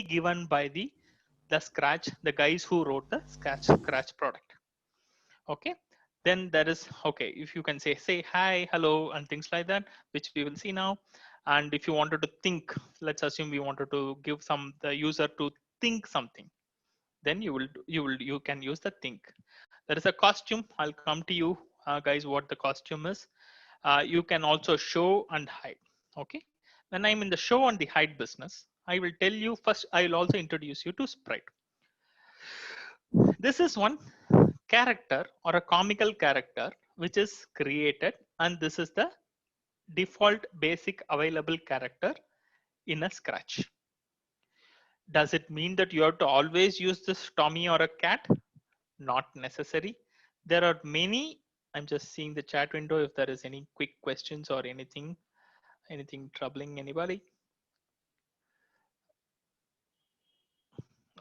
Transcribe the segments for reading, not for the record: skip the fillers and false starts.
given by the Scratch, the guys who wrote the Scratch product. Okay, then there is, okay, if you can say hi, hello, and things like that, which we will see now. And if you wanted to think, let's assume we wanted to give the user to think something, then you can use the think. There is a costume. I'll come to you guys what the costume is. You can also show and hide. Okay, when I'm in the show and the hide business, I will tell you first. I will also introduce you to sprite. This is one character or a comical character which is created, and this is the default basic available character in a Scratch. Does it mean that you have to always use this Tommy or a cat? Not necessary. There are many. I'm just seeing the chat window if there is any quick questions or anything troubling anybody.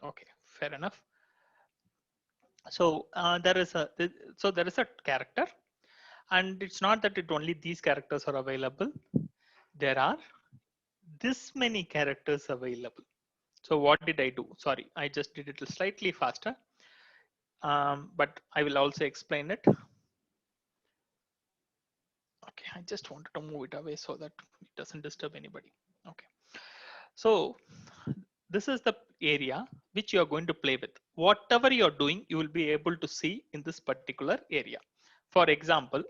Okay, fair enough. So there is a character, and it's not that it only these characters are available. There are this many characters available. So what did I do? Sorry, I just did it slightly faster, but I will also explain it. Okay, I just wanted to move it away so that it doesn't disturb anybody. Okay, so this is the area which you are going to play with. Whatever you're doing, you will be able to see in this particular area. For example,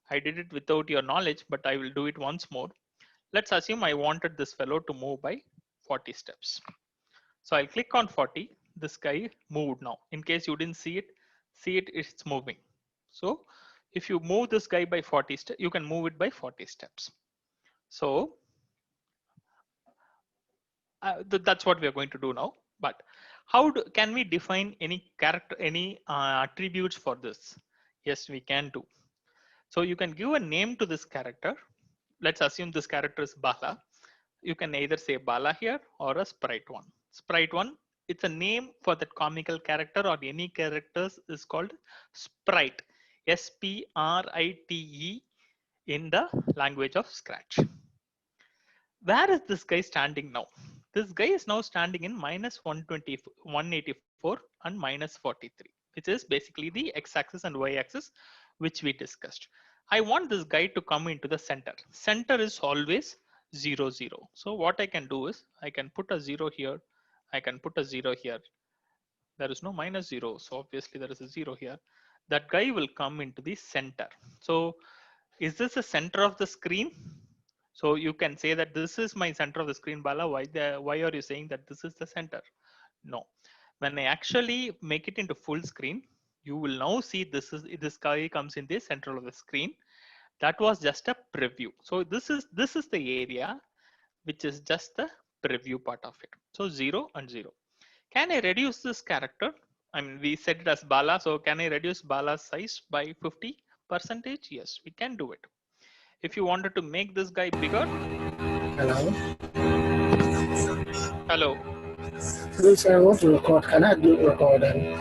I did it without your knowledge, but I will do it once more. Let's assume I wanted this fellow to move by 40 steps. So I'll click on 40. This guy moved now. In case you didn't see it, it's moving. So if you move this guy by 40 steps, you can move it by 40 steps. So that's what we are going to do now. But how can we define any character, any attributes for this? Yes, we can do. So you can give a name to this character. Let's assume this character is Bala. You can either say Bala here or a sprite one. Sprite one, it's a name for that comical character or any characters is called sprite. S-P-R-I-T-E in the language of Scratch. Where is this guy standing now? This guy is now standing in minus 120, 184 and minus 43, which is basically the x-axis and y-axis, which we discussed. I want this guy to come into the center. Center is always 0, 0. So what I can do is I can put a 0 here. I can put a 0 here. There is no minus 0. So obviously there is a 0 here. That guy will come into the center. So is this the center of the screen? So you can say that this is my center of the screen, Bala. Why are you saying that this is the center? No. When I actually make it into full screen, you will now see this guy comes in the center of the screen. That was just a preview. So this is the area which is just the preview part of it. So 0 and 0. Can I reduce this character? I mean, we set it as Bala. So can I reduce Bala's size by 50%? Yes, we can do it. If you wanted to make this guy bigger. Hello. Hello. Please, I want to record. Can I do recording?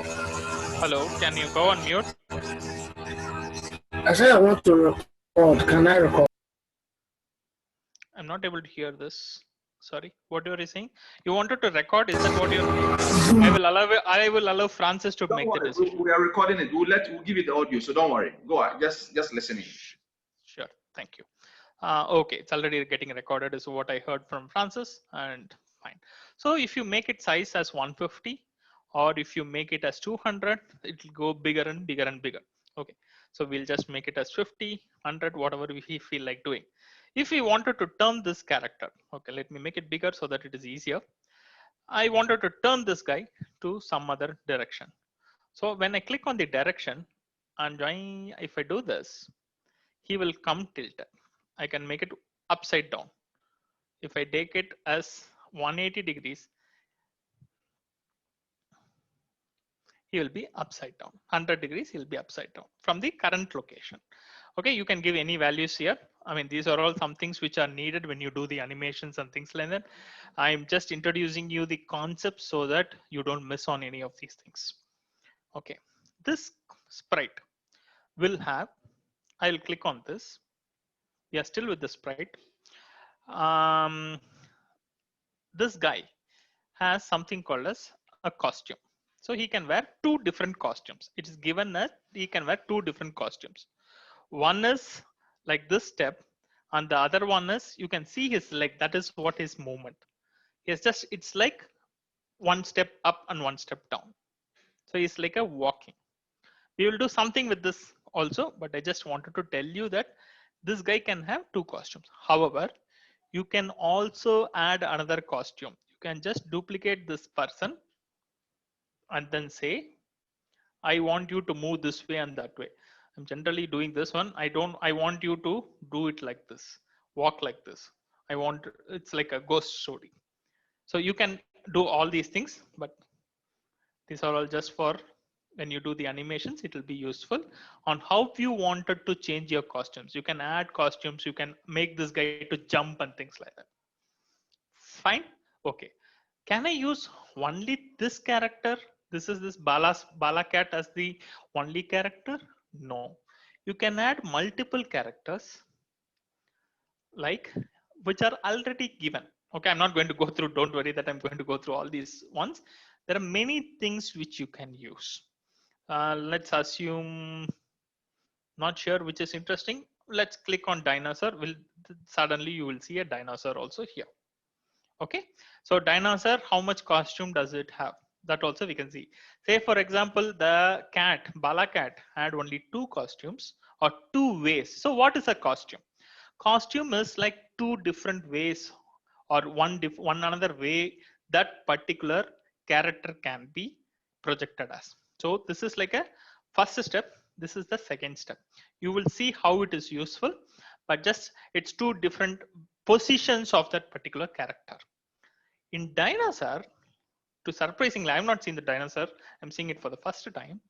Hello. Can you go on mute? I said I want to record. Can I record? I'm not able to hear this. Sorry. What you are saying? You wanted to record? Is that what you're? I will allow Francis to make the decision. We are recording it. We'll give it the audio. So don't worry. Go on. Just listening. Sure. Thank you. Okay, it's already getting recorded is what I heard from Francis, and fine. So if you make it size as 150 or if you make it as 200, it will go bigger and bigger and bigger. Okay, so we'll just make it as 50, 100, whatever we feel like doing. If we wanted to turn this character, okay, let me make it bigger so that it is easier. I wanted to turn this guy to some other direction. So when I click on the direction and if I do this, he will come tilted. I can make it upside down. If I take it as 180 degrees, he will be upside down. 100 degrees, he'll be upside down from the current location. Okay, you can give any values here. I mean, these are all some things which are needed when you do the animations and things like that. I'm just introducing you the concept so that you don't miss on any of these things. Okay, this sprite will have, I'll click on this. We are still with the sprite. This guy has something called as a costume. So he can wear two different costumes. It is given that he can wear two different costumes. One is like this step, and the other one is you can see his leg. That is what his movement. It's like one step up and one step down. So he's like a walking. We will do something with this also, but I just wanted to tell you that this guy can have two costumes. However, you can also add another costume. You can just duplicate this person and then say, I want you to move this way and that way. I'm generally doing this one. I want you to do it like this, walk like this. It's like a ghost story. So you can do all these things, but these are all just for when you do the animations, it will be useful on how you wanted to change your costumes. You can add costumes, you can make this guy to jump and things like that. Fine. Okay. Can I use only this character? This is this Bala cat as the only character? No. You can add multiple characters like which are already given. Okay, I'm not going to go through, don't worry that I'm going to go through all these ones. There are many things which you can use. Let's assume, not sure which is interesting. Let's click on dinosaur. Suddenly you will see a dinosaur also here. Okay, so dinosaur, how much costume does it have? That also we can see. Say for example, the cat, Bala cat had only two costumes or two ways. So what is a costume? Costume is like two different ways or one another way that particular character can be projected as. So this is like a first step. This is the second step. You will see how it is useful, but just it's two different positions of that particular character. In dinosaur, to surprisingly, I've not seen the dinosaur. I'm seeing it for the first time.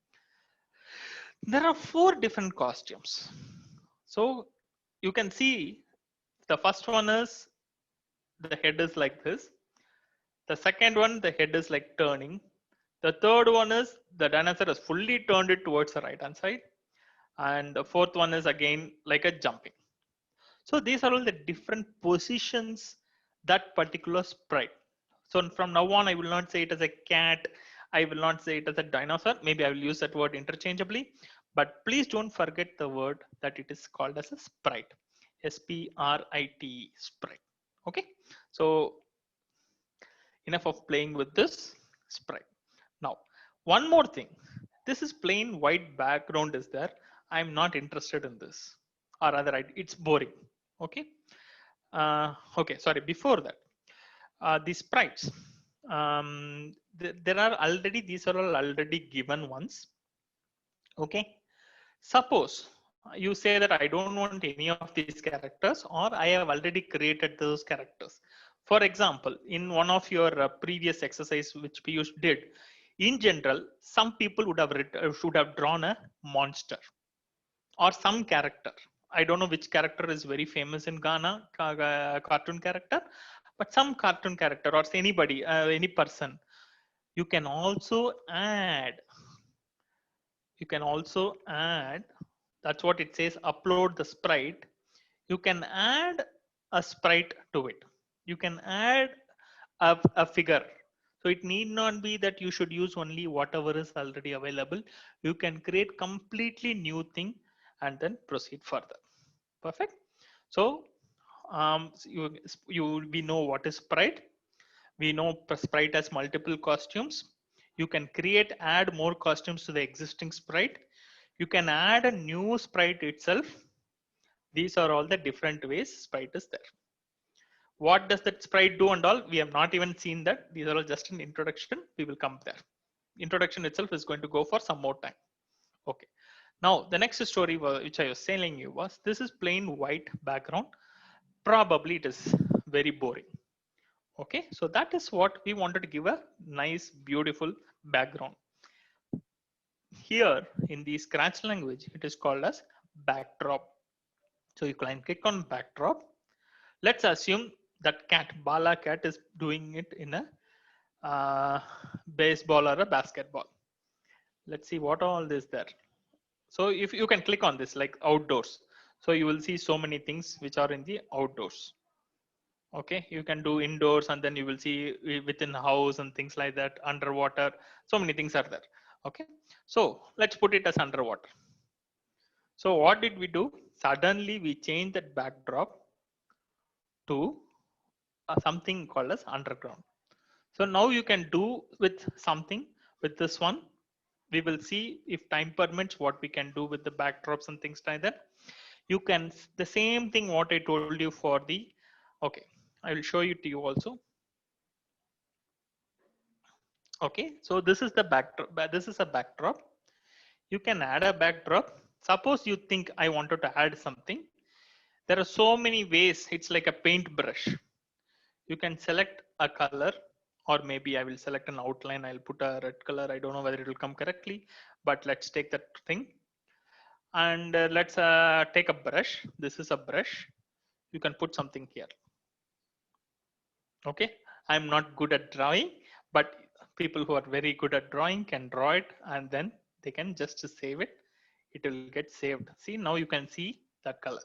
There are four different costumes. So you can see the first one is the head is like this. The second one, the head is like turning. The third one is the dinosaur has fully turned it towards the right hand side. And the fourth one is again like a jumping. So these are all the different positions that particular sprite. So from now on, I will not say it as a cat. I will not say it as a dinosaur. Maybe I will use that word interchangeably. But please don't forget the word that it is called as a sprite. S-P-R-I-T-E, sprite. Okay. So enough of playing with this sprite. Now, one more thing. This is plain white background is there. I'm not interested in this. Or rather, it's boring. Okay. Okay, sorry, before that, the sprites. There are already, these are all already given ones. Okay. Suppose you say that I don't want any of these characters, or I have already created those characters. For example, in one of your previous exercise which Piyush did, in general, some people should have drawn a monster or some character. I don't know which character is very famous in Ghana, cartoon character, but some cartoon character or anybody, any person. You can also add. You can also add. That's what it says. Upload the sprite. You can add a sprite to it. You can add a figure. So it need not be that you should use only whatever is already available. You can create completely new thing and then proceed further. Perfect. So we know what is sprite. We know sprite has multiple costumes. You can add more costumes to the existing sprite. You can add a new sprite itself. These are all the different ways sprite is there. What does that sprite do and all? We have not even seen that. These are all just an introduction. We will come there. Introduction itself is going to go for some more time. Okay. Now, the next story which I was telling you was this is plain white background. Probably it is very boring. Okay, so that is what we wanted to give a nice, beautiful background. Here in the Scratch language, it is called as backdrop. So you can click on backdrop. Let's assume that Bala cat is doing it in a baseball or a basketball. Let's see what all is there. So if you can click on this like outdoors, so you will see so many things which are in the outdoors. Okay, you can do indoors, and then you will see within the house and things like that, underwater. So many things are there. Okay, so let's put it as underwater. So what did we do? Suddenly we changed that backdrop to something called as underground. So now you can do with something with this one. We will see if time permits what we can do with the backdrops and things like that. You can the same thing what I told you for the, okay, I will show it to you also. Okay, so this is the backdrop. This is a backdrop. You can add a backdrop. Suppose you think I wanted to add something. There are so many ways. It's like a paintbrush. You can select a color, or maybe I will select an outline. I'll put a red color. I don't know whether it will come correctly, but let's take that thing. And let's take a brush. This is a brush. You can put something here. Okay, I'm not good at drawing, but people who are very good at drawing can draw it, and then they can just save it. It will get saved. See, now you can see that color.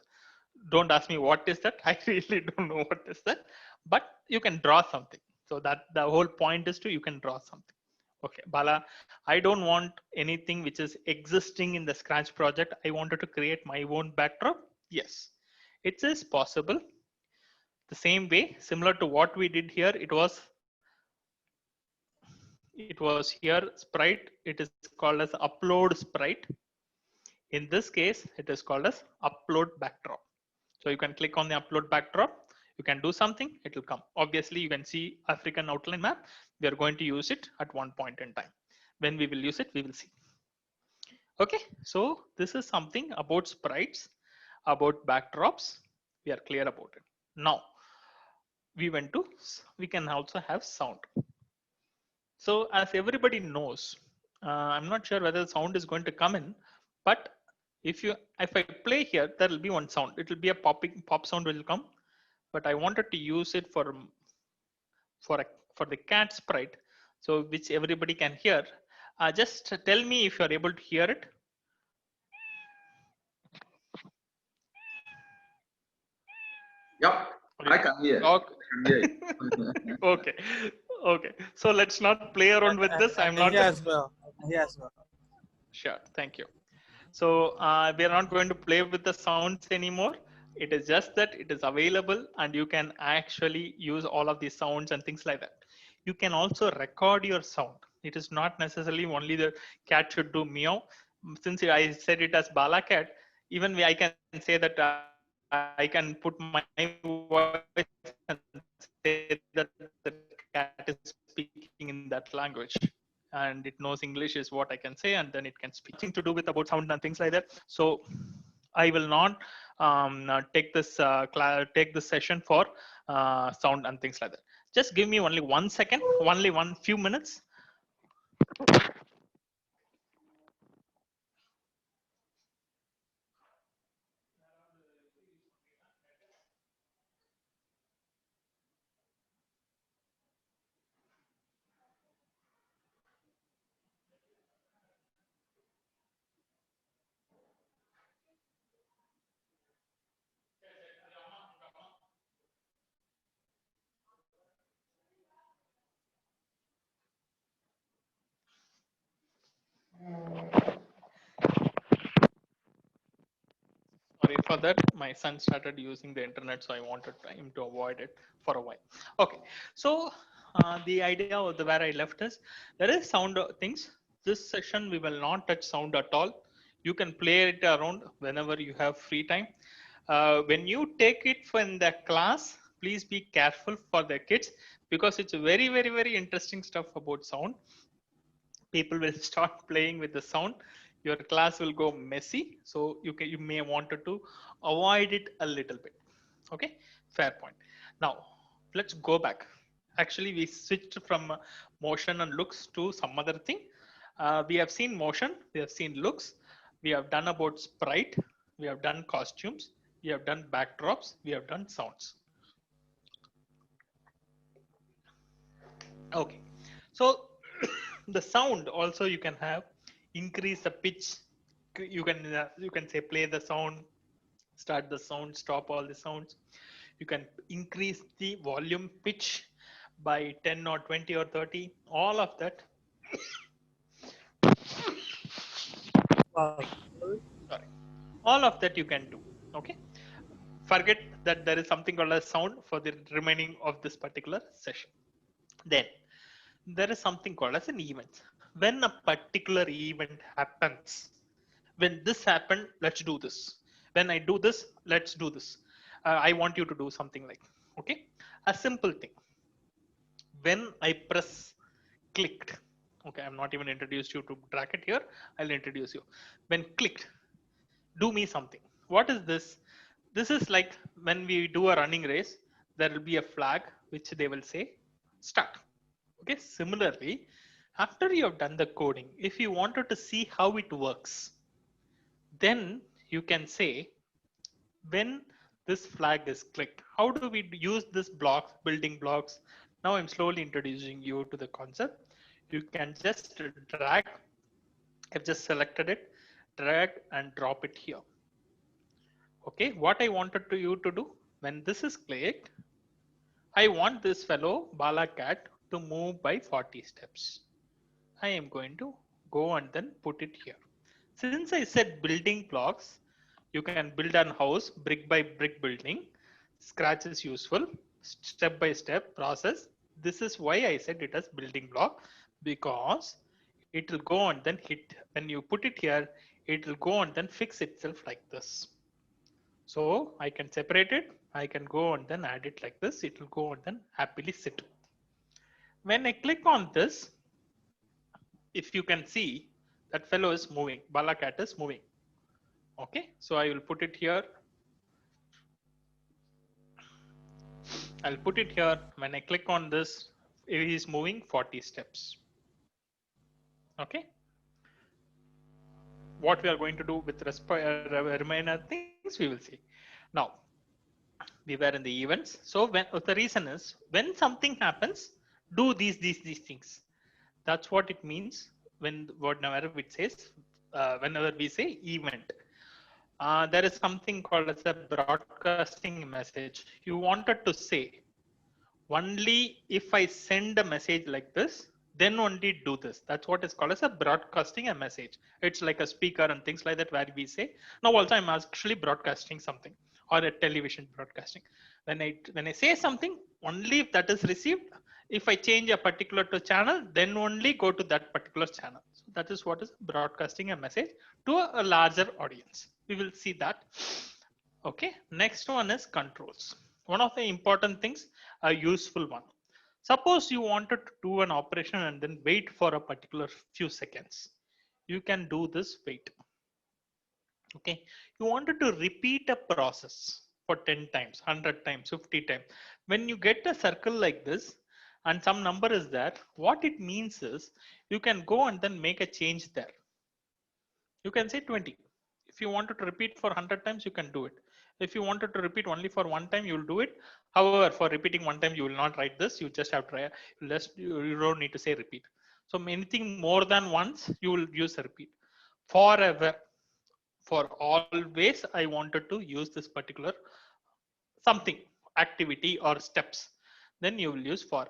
Don't ask me what is that. I really don't know what is that, but you can draw something. So that the whole point is to you can draw something. Okay, Bala, I don't want anything which is existing in the Scratch project. I wanted to create my own backdrop. Yes, it is possible. The same way, similar to what we did here, it was here sprite. It is called as upload sprite. In this case, it is called as upload backdrop. So you can click on the upload backdrop. You can do something, it will come. Obviously, you can see African outline map. We are going to use it at one point in time. When we will use it, we will see. Okay, so this is something about sprites, about backdrops. We are clear about it. Now, we can also have sound. So as everybody knows, I'm not sure whether the sound is going to come in, but if I play here, there will be one sound. It will be a pop sound will come, but I wanted to use it for the cat sprite, so which everybody can hear. Just tell me if you are able to hear it. Yep, I can hear. Okay. I can hear it. Okay. Okay. So let's not play around with this. I'm not. Here as well. Here as well. Sure. Thank you. So we are not going to play with the sounds anymore. It is just that it is available and you can actually use all of these sounds and things like that. You can also record your sound. It is not necessarily only the cat should do meow. Since I said it as Bala cat, even I can say that I can put my voice and say that the cat is speaking in that language, and it knows English is what I can say, and then it can speak. Nothing to do with about sound and things like that. So I will not take this session for sound and things like that. Just give me only 1 second, only one few minutes. Sorry for that. My son started using the internet, so I wanted him to avoid it for a while. Okay, so the idea of where I left is there is sound things. This session we will not touch sound at all. You can play it around whenever you have free time. When you take it from the class, please be careful for the kids because it's very, very, very interesting stuff about sound. People will start playing with the sound. Your class will go messy, so you may want to avoid it a little bit. Okay, fair point. Now let's go back. Actually, we switched from motion and looks to some other thing. We have seen motion, we have seen looks, we have done about sprite, we have done costumes, we have done backdrops, we have done sounds. Okay, so the sound also you can have increase the pitch. You can say play the sound, start the sound, stop all the sounds. You can increase the volume pitch by 10 or 20 or 30, all of that. Wow. Sorry. All of that you can do. Okay. Forget that there is something called a sound for the remaining of this particular session. Then there is something called as an event. When a particular event happens, when this happened, let's do this. When I do this, let's do this. I want you to do something like, okay, a simple thing. When I press clicked, okay, I'm not even introduced you to track it here. I'll introduce you. When clicked, do me something. What is this? This is like when we do a running race, there will be a flag which they will say start. Okay, similarly, after you have done the coding, if you wanted to see how it works, then you can say when this flag is clicked, how do we use this blocks, building blocks? Now I'm slowly introducing you to the concept. You can just drag, I've just selected it, drag and drop it here. Okay, what I wanted to you to do, when this is clicked, I want this fellow Balacat to move by 40 steps. I am going to go and then put it here. Since I said building blocks, you can build an house brick by brick building. Scratch is useful, step by step process. This is why I said it as building block, because it will go and then hit. When you put it here, it will go and then fix itself like this. So I can separate it. I can go and then add it like this. It will go and then happily sit. When I click on this, if you can see, that fellow is moving. Balacat is moving. Okay, so I will put it here. I'll put it here. When I click on this, it is moving 40 steps. Okay. What we are going to do with remainder things, we will see. Now, we were in the events. So when the reason is when something happens, do these things. That's what it means when whenever it says whenever we say event. There is something called as a broadcasting message. You wanted to say only if I send a message like this, then only do this. That's what is called as a broadcasting a message. It's like a speaker and things like that where we say, now also I'm actually broadcasting something or a television broadcasting. When I say something, only if that is received, if I change a particular to channel, then only go to that particular channel. So that is what is broadcasting a message to a larger audience. We will see that. Okay, next one is controls. One of the important things, a useful one. Suppose you wanted to do an operation and then wait for a particular few seconds. You can do this wait. Okay, you wanted to repeat a process for 10 times, 100 times, 50 times. When you get a circle like this and some number is there, what it means is you can go and then make a change there. You can say 20. If you wanted to repeat for 100 times, you can do it. If you wanted to repeat only for one time, you will do it. However, for repeating one time, you will not write this. You just have to try. You don't need to say repeat. So anything more than once, you will use a repeat. Forever, for always, I wanted to use this particular something, activity or steps. Then you will use forever.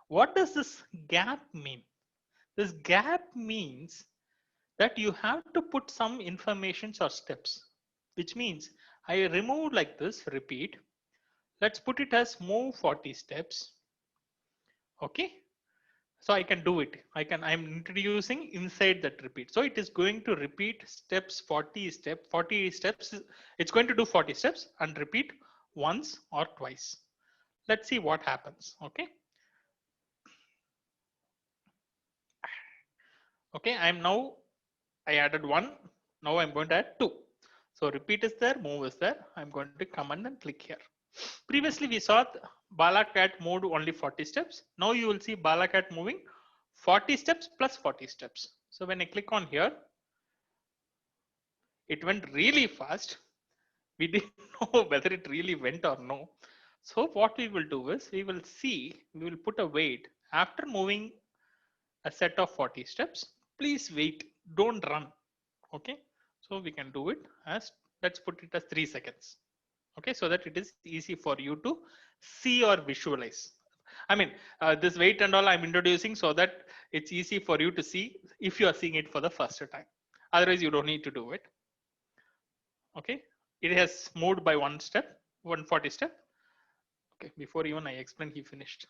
What does this gap mean? This gap means that you have to put some informations or steps, which means I remove like this, repeat. Let's put it as move 40 steps. Okay. So I can do it. I'm introducing inside that repeat. So it is going to repeat steps 40 steps. It's going to do 40 steps and repeat once or twice. Let's see what happens. Okay. Okay. I added one. Now I'm going to add two. So repeat is there, move is there. I'm going to come and click here. Previously we saw Balacat moved only 40 steps. Now you will see Balacat moving 40 steps plus 40 steps. So when I click on here, it went really fast. We didn't know whether it really went or no. So what we will do is we will put a wait after moving a set of 40 steps. Please wait, don't run. Okay. So we can do it as, let's put it as 3 seconds. Okay, so that it is easy for you to see or visualize. I mean, this weight and all I'm introducing so that it's easy for you to see if you are seeing it for the first time. Otherwise, you don't need to do it. Okay, it has moved by one step, 140 step. Okay, before even I explain, he finished.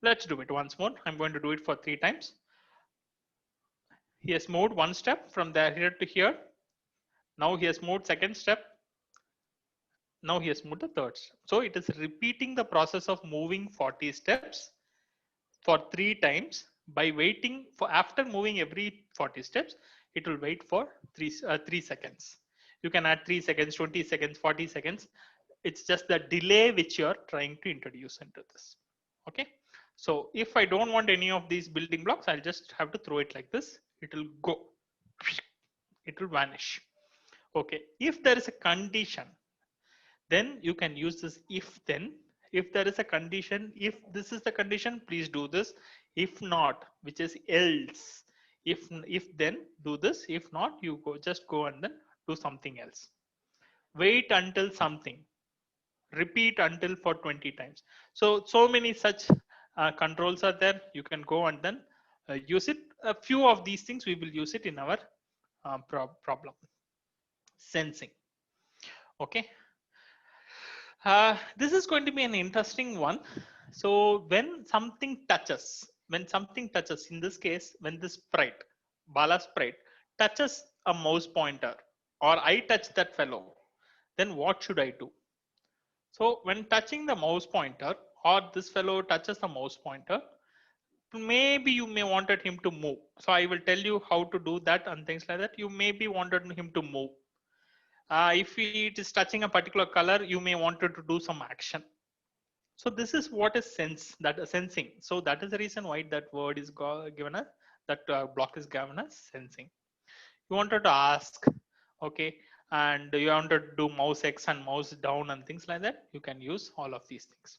Let's do it once more. I'm going to do it for 3 times. He has moved one step from there here to here. Now he has moved second step. Now he has moved the third step. So it is repeating the process of moving 40 steps for 3 times by waiting for, after moving every 40 steps, it will wait for 3 seconds. You can add 3 seconds, 20 seconds, 40 seconds. It's just the delay which you are trying to introduce into this. Okay. So if I don't want any of these building blocks, I'll just have to throw it like this. It will go. It will vanish. Okay. If there is a condition, then you can use this if then. If there is a condition, if this is the condition, please do this. If not, which is else. If then do this. If not, you just go and then do something else. Wait until something. Repeat until for 20 times. So many such controls are there. You can go and then use it. A few of these things we will use it in our problem. Sensing. Okay. This is going to be an interesting one. So when something touches, in this case, when this sprite, Bala sprite, touches a mouse pointer, or I touch that fellow, then what should I do? So when touching the mouse pointer, or this fellow touches the mouse pointer, maybe you may wanted him to move. So I will tell you how to do that and things like that. You maybe wanted him to move. If it is touching a particular color, you may wanted to do some action. So this is what is sensing. So that is the reason why that word is given as, that block is given as sensing. You wanted to ask, okay, and you wanted to do mouse X and mouse down and things like that. You can use all of these things.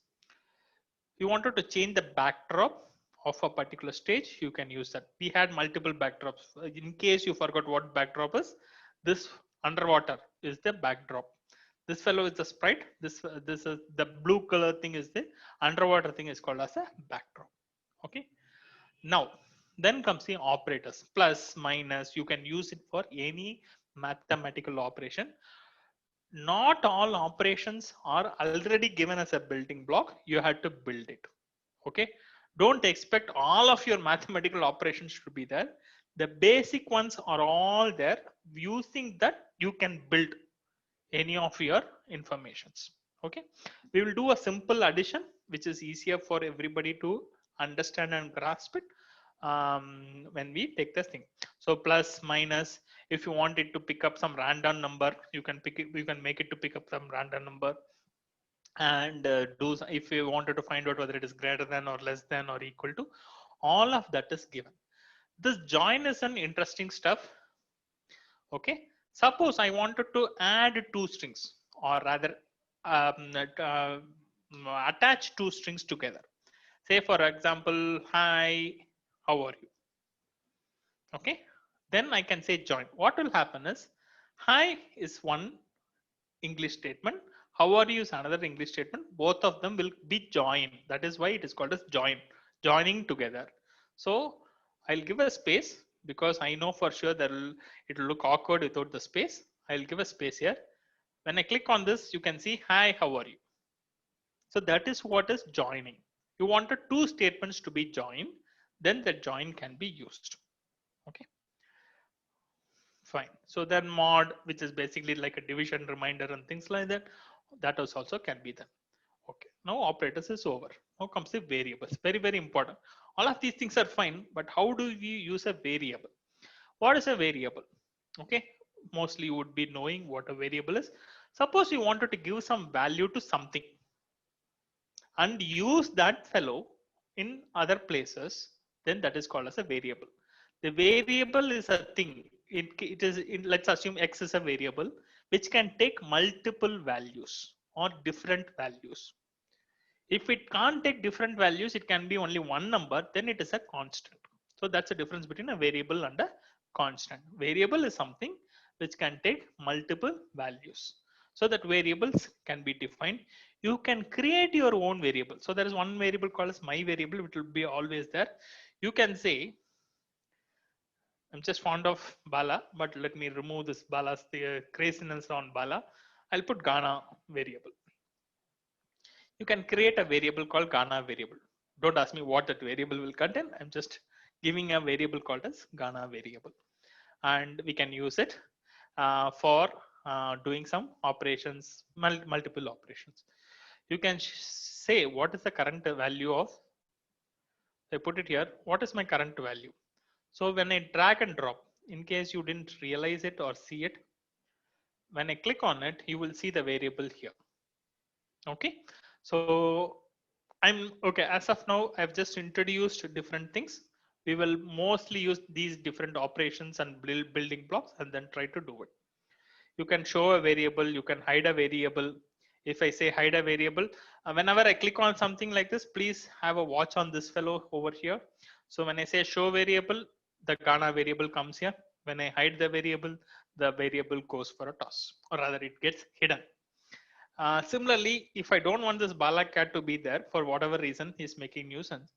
You wanted to change the backdrop of a particular stage, you can use that. We had multiple backdrops. In case you forgot what backdrop is, this underwater is the backdrop. This fellow is the sprite. This is the blue color thing is the underwater thing is called as a backdrop. Okay. Now, then comes the operators. Plus, minus. You can use it for any mathematical operation. Not all operations are already given as a building block. You have to build it. Okay. Don't expect all of your mathematical operations to be there. The basic ones are all there. Using that, you can build any of your informations. Okay, we will do a simple addition which is easier for everybody to understand and grasp it when we take this thing. So plus minus, if you want it to pick up some random number, you can pick it, you can make it to pick up some random number, and if you wanted to find out whether it is greater than or less than or equal to, all of that is given. This join is an interesting stuff. Okay, suppose I wanted to add 2 strings, or rather attach 2 strings together. Say for example, hi, how are you? Okay, then I can say join. What will happen is, hi is one English statement, how are you is another English statement. Both of them will be joined. That is why it is called as join, joining together. So I'll give a space because I know for sure that it will look awkward without the space. I'll give a space here. When I click on this, you can see hi, how are you? So that is what is joining. You wanted 2 statements to be joined, then the join can be used. Okay. Fine. So then mod, which is basically like a division reminder and things like that, that also can be done. Okay. Now operators is over. Now comes the variables. Very, very important. All of these things are fine, but how do we use a variable? What is a variable? Okay. Mostly you would be knowing what a variable is. Suppose you wanted to give some value to something and use that fellow in other places, then that is called as a variable. The variable is a thing. It is let's assume X is a variable which can take multiple values or different values. If it can't take different values, it can be only one number, then it is a constant. So that's the difference between a variable and a constant. Variable is something which can take multiple values. so that variables can be defined. You can create your own variable. So there is one variable called as my variable, which will be always there. You can say, I'm just fond of Bala, but let me remove this Bala's the craziness on Bala. I'll put Ghana variable. You can create a variable called Ghana variable. Don't ask me what that variable will contain. I'm just giving a variable called as Ghana variable. And we can use it for doing some operations, multiple operations. You can say what is the current value of, I put it here, what is my current value? So when I drag and drop, in case you didn't realize it or see it, when I click on it, you will see the variable here. Okay, so I'm okay. As of now, I've just introduced different things. We will mostly use these different operations and building blocks and then try to do it. You can show a variable, you can hide a variable. If I say hide a variable, whenever I click on something like this, please have a watch on this fellow over here. So when I say show variable, the Ghana variable comes here. When I hide the variable goes for a toss, or rather it gets hidden. Similarly, if I don't want this Bala cat to be there for whatever reason, he's making nuisance.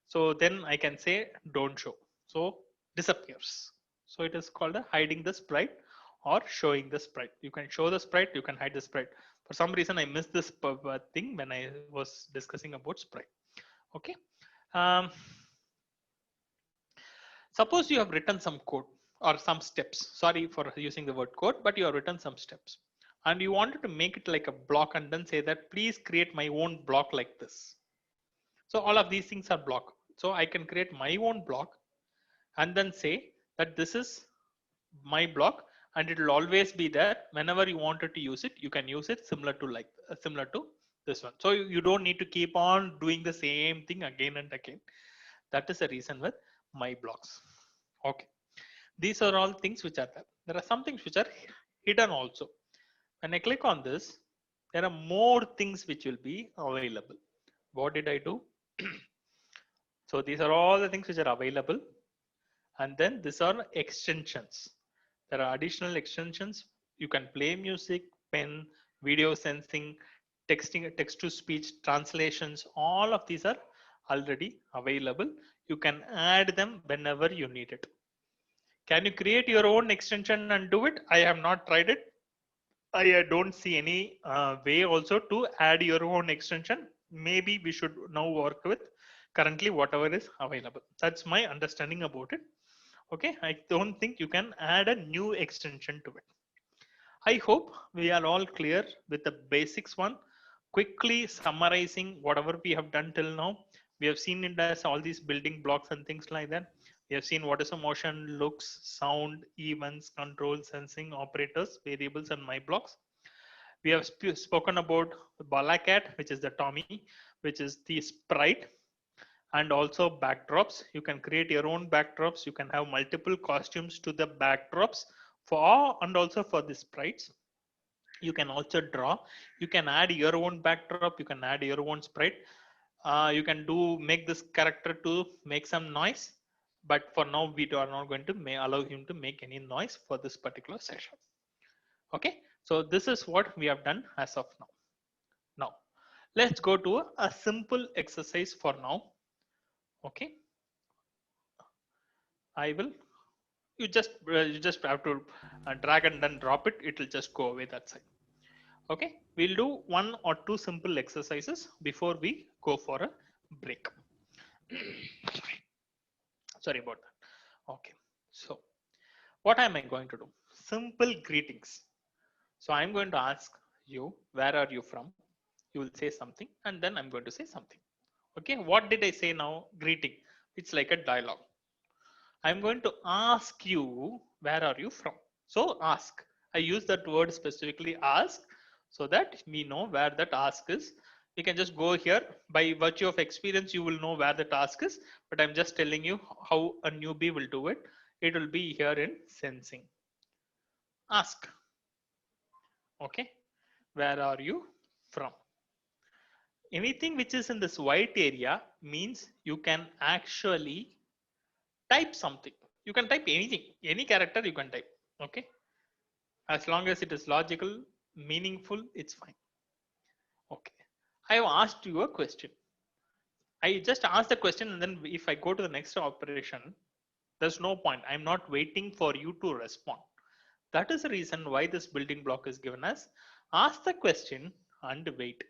So then I can say don't show. So disappears. So it is called a hiding the sprite or showing the sprite. You can show the sprite, you can hide the sprite. For some reason, I missed this thing when I was discussing about sprite. Okay. Um, Suppose you have written some code or some steps. Sorry for using the word code, but you have written some steps. And you wanted to make it like a block and then say that please create my own block like this. So all of these things are block. So I can create my own block and then say that this is my block and it will always be there. Whenever you wanted to use it, you can use it similar to this one. So you don't need to keep on doing the same thing again and again. That is the reason with my blocks. Okay. These are all things which are there. There are some things which are hidden also. When I click on this, there are more things which will be available. What did I do? So these are all the things which are available. And then these are extensions. There are additional extensions. You can play music, pen, video sensing, texting, text to speech, translations. All of these are already available. You can add them whenever you need it. Can you create your own extension and do it? I have not tried it. I don't see any way also to add your own extension. Maybe we should now work with currently whatever is available. That's my understanding about it. Okay, I don't think you can add a new extension to it. I hope we are all clear with the basics one. Quickly summarizing whatever we have done till now. We have seen it as all these building blocks and things like that. We have seen what is a motion, looks, sound, events, control, sensing, operators, variables, and my blocks. We have spoken about Balacat, which is the Tommy, which is the sprite, and also backdrops. You can create your own backdrops. You can have multiple costumes to the backdrops for and also for the sprites. You can also draw. You can add your own backdrop. You can add your own sprite. You can make this character to make some noise, but for now we are not going to allow him to make any noise for this particular session. Okay, so this is what we have done as of now. Now let's go to a simple exercise for now. Okay, I will. You just have to drag and then drop it. It will just go away that side. Okay, we'll do one or two simple exercises before we go for a break. Sorry about that. Okay, so what am I going to do? Simple greetings. So I'm going to ask you, where are you from? You will say something and then I'm going to say something. Okay, what did I say now? Greeting. It's like a dialogue. I'm going to ask you, where are you from? So ask. I use that word specifically, ask, so that we know where that ask is. You can just go here. By virtue of experience, you will know where the task is, but I'm just telling you how a newbie will do it. It will be here in sensing. Ask. Okay, where are you from? Anything which is in this white area means you can actually type something. You can type anything, any character you can type. Okay, as long as it is logical, meaningful, it's fine. Okay. I have asked you a question. I just ask the question, and then if I go to the next operation, there's no point. I'm not waiting for you to respond. That is the reason why this building block is given as ask the question and wait.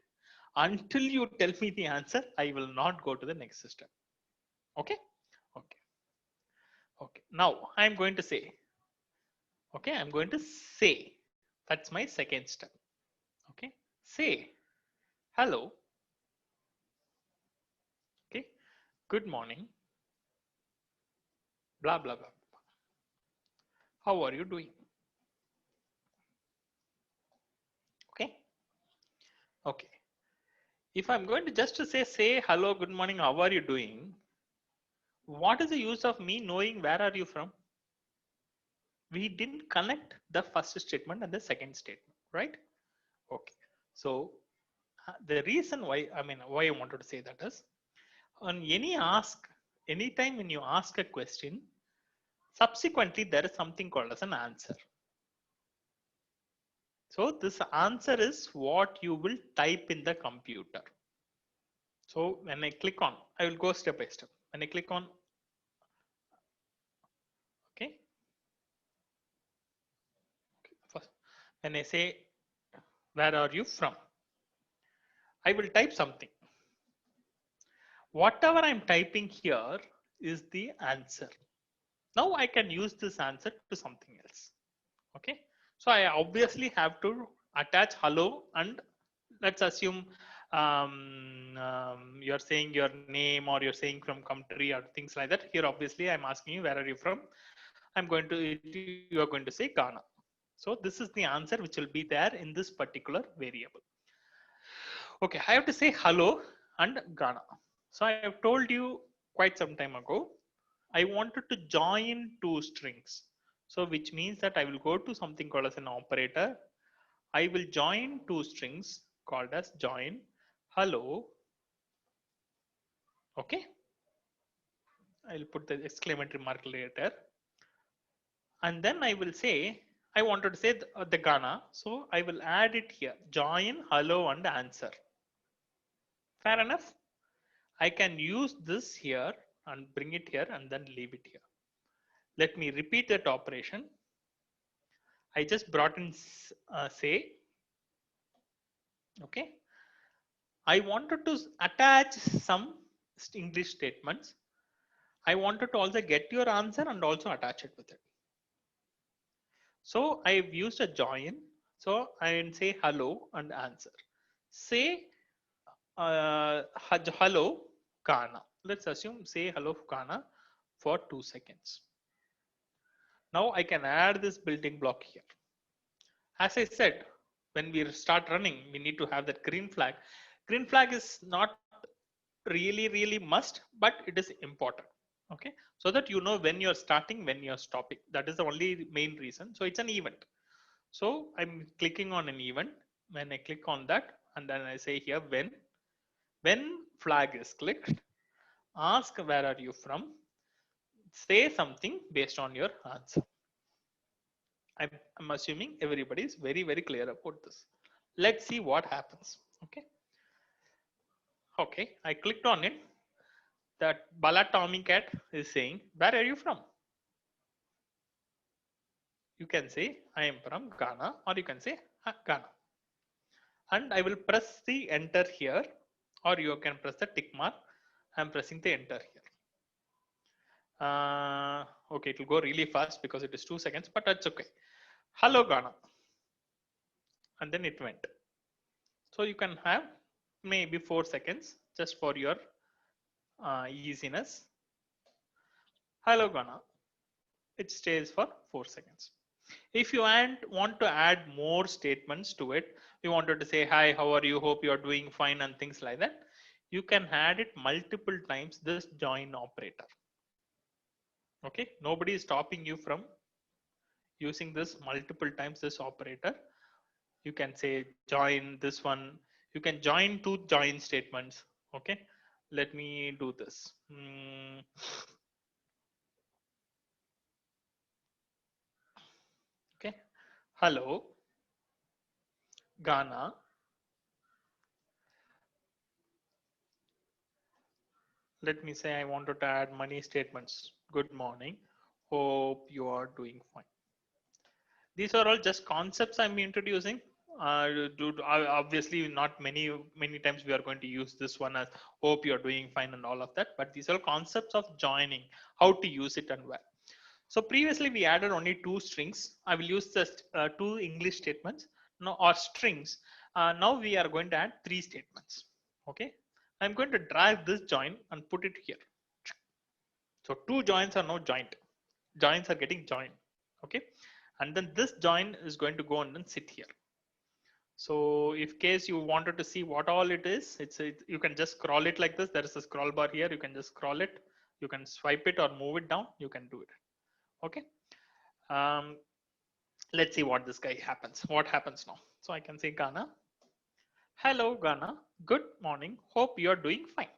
Until you tell me the answer, I will not go to the next system. Okay? Okay. Okay. Now I'm going to say, okay, I'm going to say, that's my second step. Okay. Say, hello. Okay. Good morning. Blah, blah, blah. How are you doing? Okay. Okay. If I'm going to just to say hello, good morning, how are you doing? What is the use of me knowing where are you from? We didn't connect the first statement and the second statement, right? Okay. So the reason why, why I wanted to say that is on any ask, anytime when you ask a question, subsequently there is something called as an answer. So this answer is what you will type in the computer. So when I click on, I will go step by step. When I click on, okay. First, when I say, where are you from? I will type something. Whatever I'm typing here is the answer. Now I can use this answer to something else. Okay. So I obviously have to attach hello, and let's assume you're saying your name or you're saying from country or things like that. Here obviously I'm asking you where are you from. I'm going to, you are going to say Ghana. So this is the answer which will be there in this particular variable. Okay, I have to say hello and Ghana. So I have told you quite some time ago, I wanted to join two strings. So which means that I will go to something called as an operator. I will join two strings called as join hello. Okay. I'll put the exclamatory mark later. And then I will say, I wanted to say the Ghana. So I will add it here, join hello and answer. Fair enough. I can use this here and bring it here and then leave it here. Let me repeat that operation. I just brought in say. Okay. I wanted to attach some English statements. I wanted to also get your answer and also attach it with it. So I've used a join. So I will say hello and answer. Say hello Ghana. Let's assume say hello Ghana for 2 seconds. Now I can add this building block here. As I said, when we start running, we need to have that green flag. Green flag is not really must, but it is important. Okay, so that you know when you're starting, when you're stopping. That is the only main reason. So it's an event. So I'm clicking on an event. When I click on that, and then I say here when flag is clicked, ask where are you from, say something based on your answer. I'm assuming everybody is very clear about this. Let's see what happens. Okay. Okay, I clicked on it. That Bala Tommy Cat is saying, where are you from? You can say, I am from Ghana, or you can say Ghana. And I will press the enter here, or you can press the tick mark. I'm pressing the enter here. Okay, it will go really fast because it is 2 seconds, but that's okay. Hello Ghana. And then it went. So you can have maybe 4 seconds just for your easiness. Hello Ghana. It stays for 4 seconds. If you want to add more statements to it, you wanted to say, hi, how are you? Hope you're doing fine and things like that. You can add it multiple times, this join operator. Okay, nobody is stopping you from using this multiple times, this operator. You can say join this one. You can join two join statements. Okay, let me do this. Okay, hello. Ghana. Let me say I wanted to add money statements. Good morning. Hope you are doing fine. These are all just concepts I'm introducing. Obviously, not many times we are going to use this one as hope you're doing fine and all of that. But these are concepts of joining, how to use it and where. So previously we added only 2 strings. I will use just 2 English statements now or strings. Now we are going to add 3 statements. Okay. I'm going to drag this join and put it here. So 2 joins are now joined. Joins are getting joined. Okay. And then this join is going to go and then sit here. So if case you wanted to see what all it is, you can just scroll it like this. There is a scroll bar here. You can just scroll it. You can swipe it or move it down. You can do it. Okay. Let's see what this guy happens. What happens now? So I can say Ghana. Hello, Ghana. Good morning. Hope you're doing fine.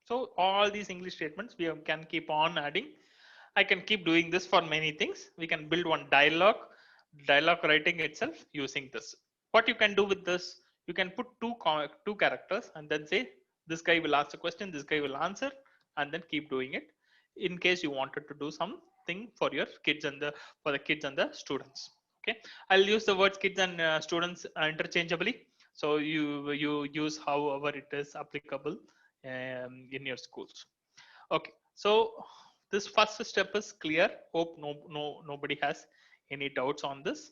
So all these English statements we can keep on adding. I can keep doing this for many things. We can build one dialogue writing itself using this. What you can do with this, you can put two characters and then say this guy will ask a question, this guy will answer, and then keep doing it in case you wanted to do something for your kids and the students. Okay, I'll use the words kids and students interchangeably. So you use however it is applicable in your schools. Okay, so this first step is clear. Hope nobody has any doubts on this.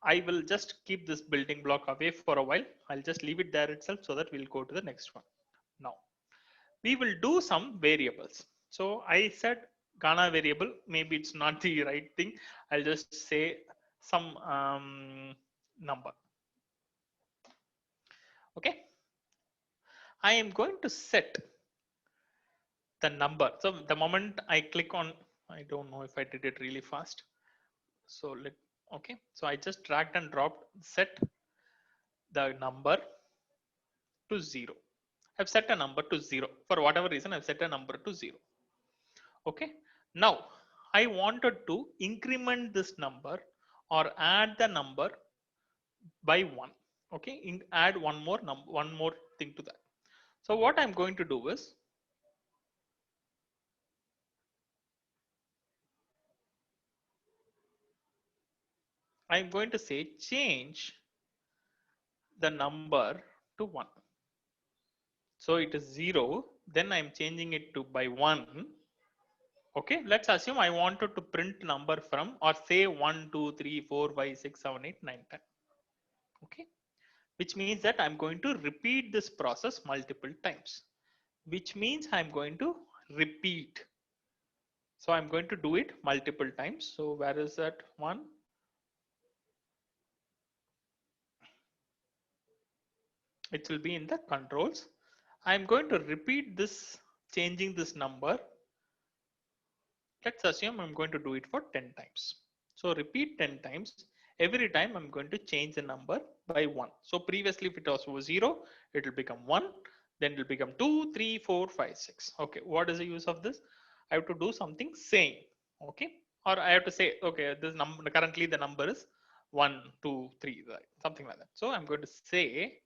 I will just keep this building block away for a while. I'll just leave it there itself so that we'll go to the next one. Now we will do some variables. So I said Ghana variable. Maybe it's not the right thing. I'll just say some number. Okay. I am going to set the number. So the moment I click on, I don't know if I did it really fast. So okay. So I just dragged and dropped, set the number to 0. I've set a number to 0 for whatever reason. I've set a number to 0. Okay. Now I wanted to increment this number or add the number by 1. Okay. Add one more thing to that. So what I'm going to do is I'm going to say change the number to 1. So it is 0. Then I'm changing it to by 1. Okay, let's assume I wanted to print number from or say 1, 2, 3, 4, 5, 6, 7, 8, 9, 10. Okay, which means that I'm going to repeat this process multiple times, which means I'm going to repeat. So I'm going to do it multiple times. So where is that one? It will be in the controls. I'm going to repeat this, changing this number. Let's assume I'm going to do it for 10 times. So repeat 10 times. Every time I'm going to change the number by 1. So previously if it was 0, it will become 1. Then it will become 2, 3, 4, 5, 6. Okay, what is the use of this? I have to do something same. Okay, or I have to say, okay, this number currently the number is 1, 2, 3, right? Something like that. So I'm going to say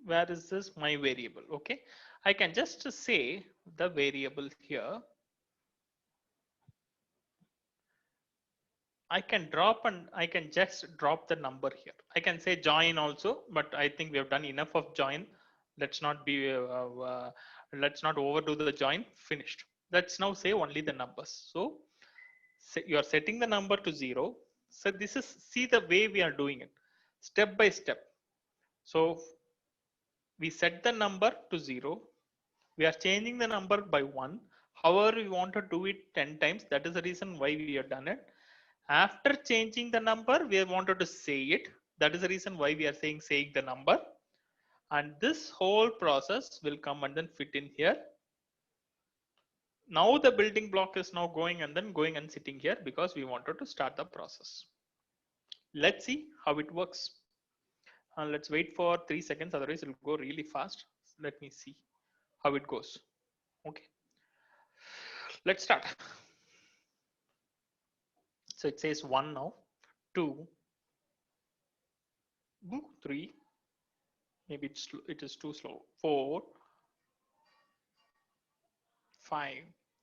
where is this my variable? Okay, I can just say the variable here. I can just drop the number here. I can say join also, but I think we have done enough of join. Let's not let's not overdo the join. Finished. Let's now say only the numbers. So you are setting the number to 0. So this is, see the way we are doing it step by step. So we set the number to 0. We are changing the number by 1. However, we want to do it 10 times. That is the reason why we have done it. After changing the number, we wanted to say it. That is the reason why we are saying the number. And this whole process will come and then fit in here. Now the building block is now going and sitting here because we wanted to start the process. Let's see how it works. Let's wait for 3 seconds, otherwise it'll go really fast. Let me see how it goes. Okay, let's start. So it says 1 now, 2, 3, maybe it is too slow, 4, 5.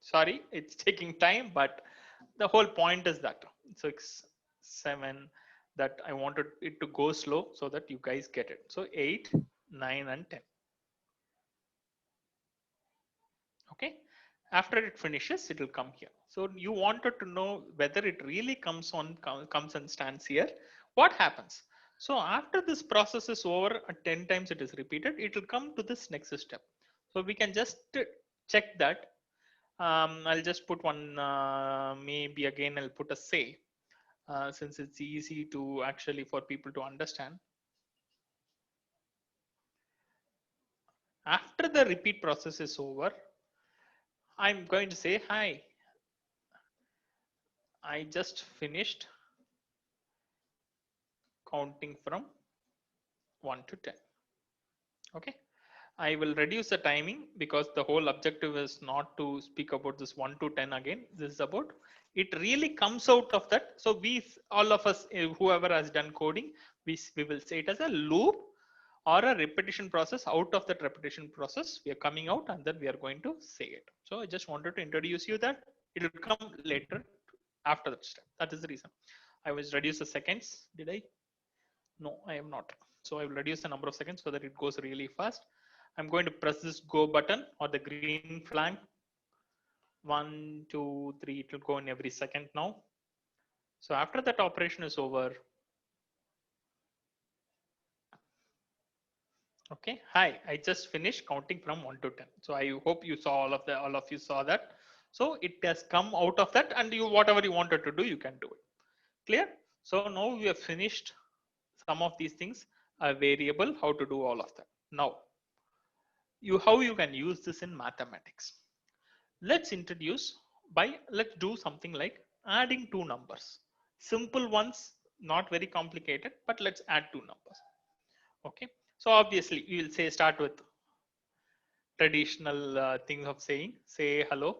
Sorry, it's taking time, but the whole point is that 6, 7, that I wanted it to go slow so that you guys get it. So 8, 9, and 10. Okay, after it finishes, it will come here. So you wanted to know whether it really comes and stands here. What happens? So after this process is over, 10 times it is repeated, it will come to this next step. So we can just check that. I'll just put one, maybe again I'll put a say, since it's easy to actually for people to understand. After the repeat process is over, I'm going to say, hi, I just finished counting from 1 to 10. Okay, I will reduce the timing because the whole objective is not to speak about this 1 to 10 again. This is about it really comes out of that. So we, all of us, whoever has done coding, we will say it as a loop or a repetition process. Out of that repetition process, we are coming out and then we are going to say it. So I just wanted to introduce you that it will come later after that step. That is the reason. I was reduce the seconds. Did I? No, I am not. So I will reduce the number of seconds so that it goes really fast. I'm going to press this go button or the green flag. 1, 2, 3, it will go in every second now. So after that operation is over. Okay, hi, I just finished counting from 1 to 10. So I hope you saw all of you saw that. So it has come out of that, and you, whatever you wanted to do, you can do it. Clear? So now we have finished some of these things, a variable, how to do all of that. Now, how you can use this in mathematics. Let's do something like adding two numbers. Simple ones, not very complicated, but let's add two numbers. Okay, so obviously you will say start with traditional thing of saying, say hello.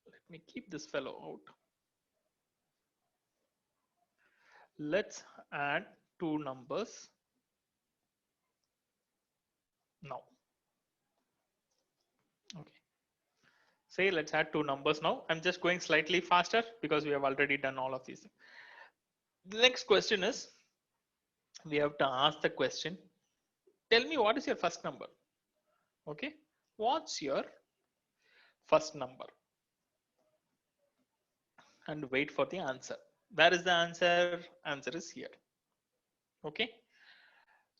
Let me keep this fellow out. Let's add two numbers now. Okay, say let's add two numbers now. I'm just going slightly faster because we have already done all of these. The next question is, we have to ask the question, tell me what is your first number. Okay, what's your first number? And wait for the answer. Where is the answer? Answer is here. Okay,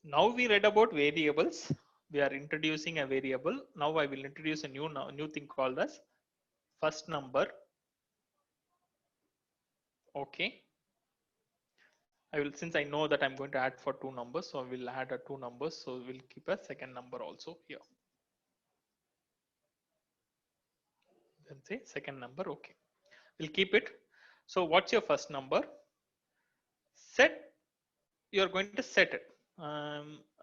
now we read about variables. We are introducing a variable. Now I will introduce a new thing called as first number. Okay, I will, since I know that I'm going to add for two numbers, so I will add two numbers. So we'll keep a second number also here. Then say second number. Okay, we'll keep it. So what's your first number? Set, you're going to set it.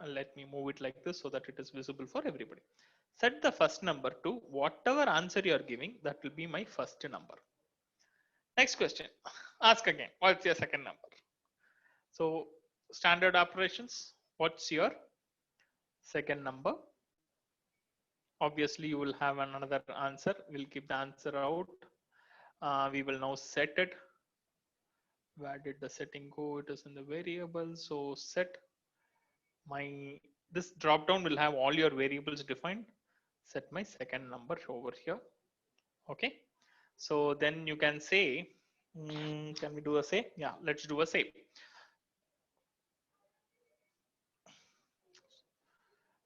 Let me move it like this so that it is visible for everybody. Set the first number to whatever answer you are giving, that will be my first number. Next question, ask again, what's your second number? So standard operations, what's your second number? Obviously you will have another answer. We'll keep the answer out. We will now set it. Where did the setting go? It is in the variable. So set my, this drop down will have all your variables defined. Set my second number over here. Okay, so then you can say, can we do a say? Yeah, let's do a say.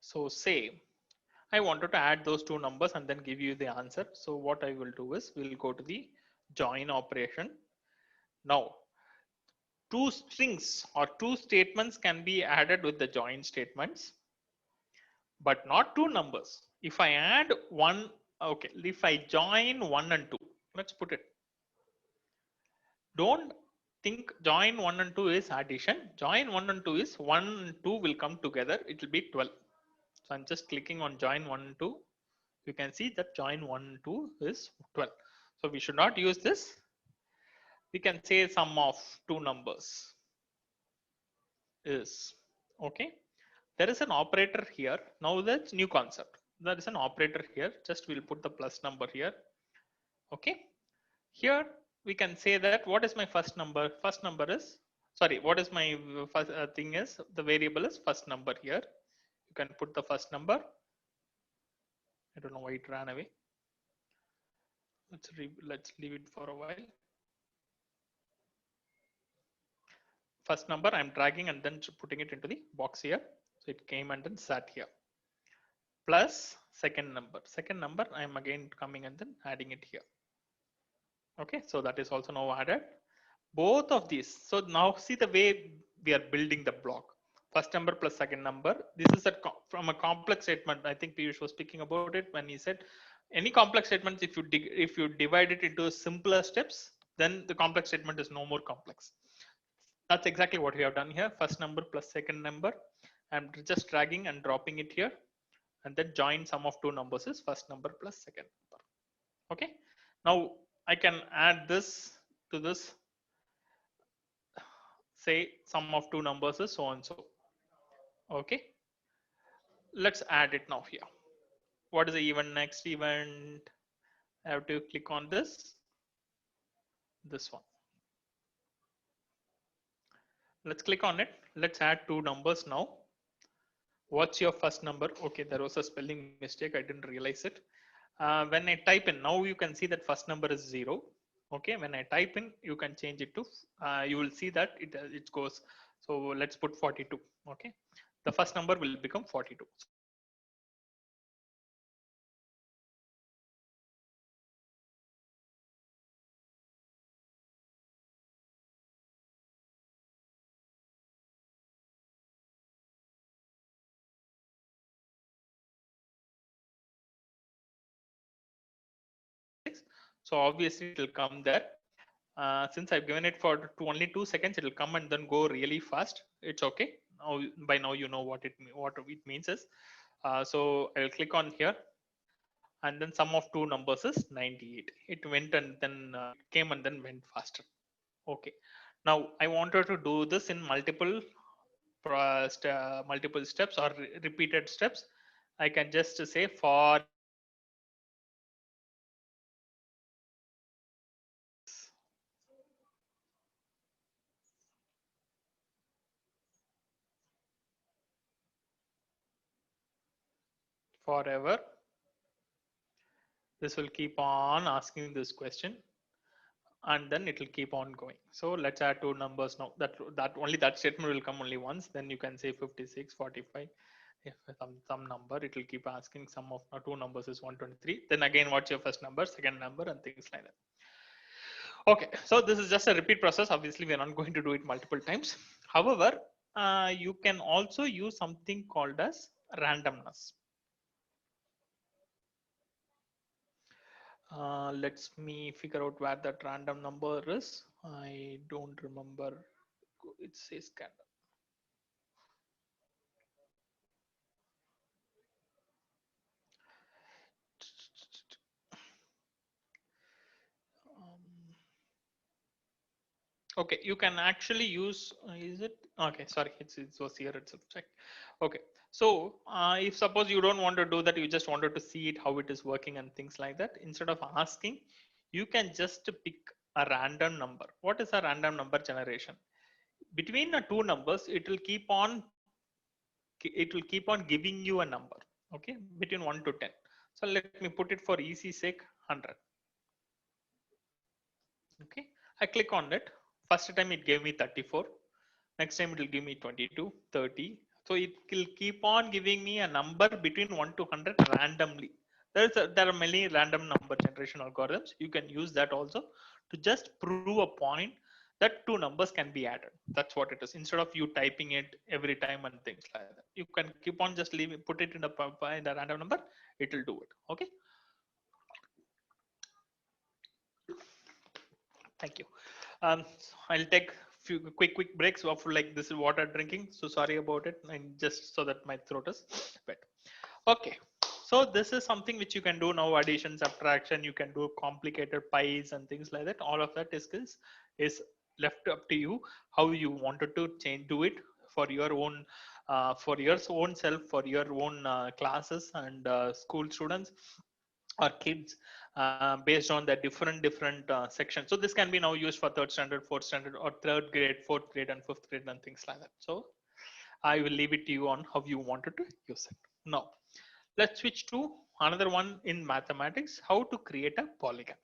So say I wanted to add those two numbers and then give you the answer. So what I will do is we'll go to the join operation. Now two strings or two statements can be added with the join statements, but not two numbers. If I add one, okay, if I join 1 and 2, let's put it. Don't think join 1 and 2 is addition. Join 1 and 2 is 1 and 2 will come together. It will be 12. So I'm just clicking on join 1 and 2. You can see that join 1 and 2 is 12. So we should not use this. We can say sum of two numbers is okay. There is an operator here. Now that's new concept. There is an operator here. Just we'll put the plus number here. Okay. Here we can say that what is my first number? First number is, sorry, what is my first thing is, the variable is first number here. You can put the first number. I don't know why it ran away. Let's leave it for a while. First number I'm dragging and then putting it into the box here. So it came and then sat here. Plus second number. Second number I'm again coming and then adding it here. Okay, so that is also now added. Both of these. So now see the way we are building the block. First number plus second number. This is from a complex statement. I think Piyush was speaking about it when he said any complex statements, if you divide it into simpler steps, then the complex statement is no more complex. That's exactly what we have done here. First number plus second number. I'm just dragging and dropping it here, and then join sum of two numbers is first number plus second number. Okay. Now I can add this to this. Say sum of two numbers is so and so. Okay. Let's add it now here. What is the event next event? I have to click on this one. Let's click on it. Let's add two numbers now. What's your first number? Okay, there was a spelling mistake. I didn't realize it. When I type in, now you can see that first number is 0. Okay, when I type in, you can change it to, you will see that it goes. So let's put 42. Okay, the first number will become 42. So obviously it will come there. Since I've given it for only 2 seconds, it will come and then go really fast. It's okay. Now by now you know what it means is. So I'll click on here, and then sum of two numbers is 98. It went and then came and then went faster. Okay. Now I wanted to do this in multiple steps or repeated steps. I can just say for forever. This will keep on asking this question, and then it will keep on going. So let's add two numbers now. That only that statement will come only once. Then you can say 56, 45. If some number, it will keep asking sum of two numbers is 123. Then again, what's your first number, second number, and things like that. Okay, so this is just a repeat process. Obviously, we are not going to do it multiple times. However, you can also use something called as randomness. Let me figure out where that random number is. I don't remember. It says random. Okay, you can actually use, is it? Okay, sorry, it was here itself. Check. Okay, so if suppose you don't want to do that, you just wanted to see it, how it is working and things like that. Instead of asking, you can just pick a random number. What is a random number generation? Between the two numbers, it will keep on giving you a number. Okay, between 1 to 10. So let me put it for easy sake, 100. Okay, I click on it. First time it gave me 34. Next time it will give me 22, 30. So it will keep on giving me a number between 1 to 100 randomly. There are many random number generation algorithms. You can use that also to just prove a point that two numbers can be added. That's what it is. Instead of you typing it every time and things like that, you can keep on just put it in the random number. It will do it. Okay. Thank you. I'll take few quick breaks of like this is water drinking. So sorry about it, and just so that my throat is wet. Okay. So this is something which you can do now: addition, subtraction. You can do complicated pies and things like that. All of that is left up to you how you wanted to change do it for your own for your own self, for your own classes and school students or kids based on the different sections. So this can be now used for third standard, fourth standard, or third grade, fourth grade, and fifth grade, and things like that. So I will leave it to you on how you wanted to use it. Now let's switch to another one in mathematics: how to create a polygon.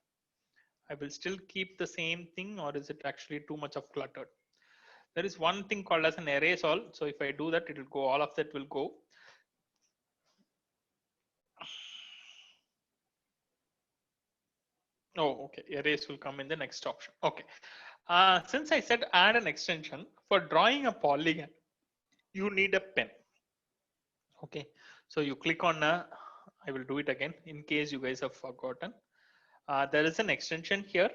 I will still keep the same thing, or is it actually too much of cluttered? There is one thing called as an array solve. So if I do that, it will go. All of that will go. Oh, okay. Erase will come in the next option. Okay. Since I said add an extension for drawing a polygon, you need a pen. Okay. So you click on I will do it again in case you guys have forgotten. There is an extension here.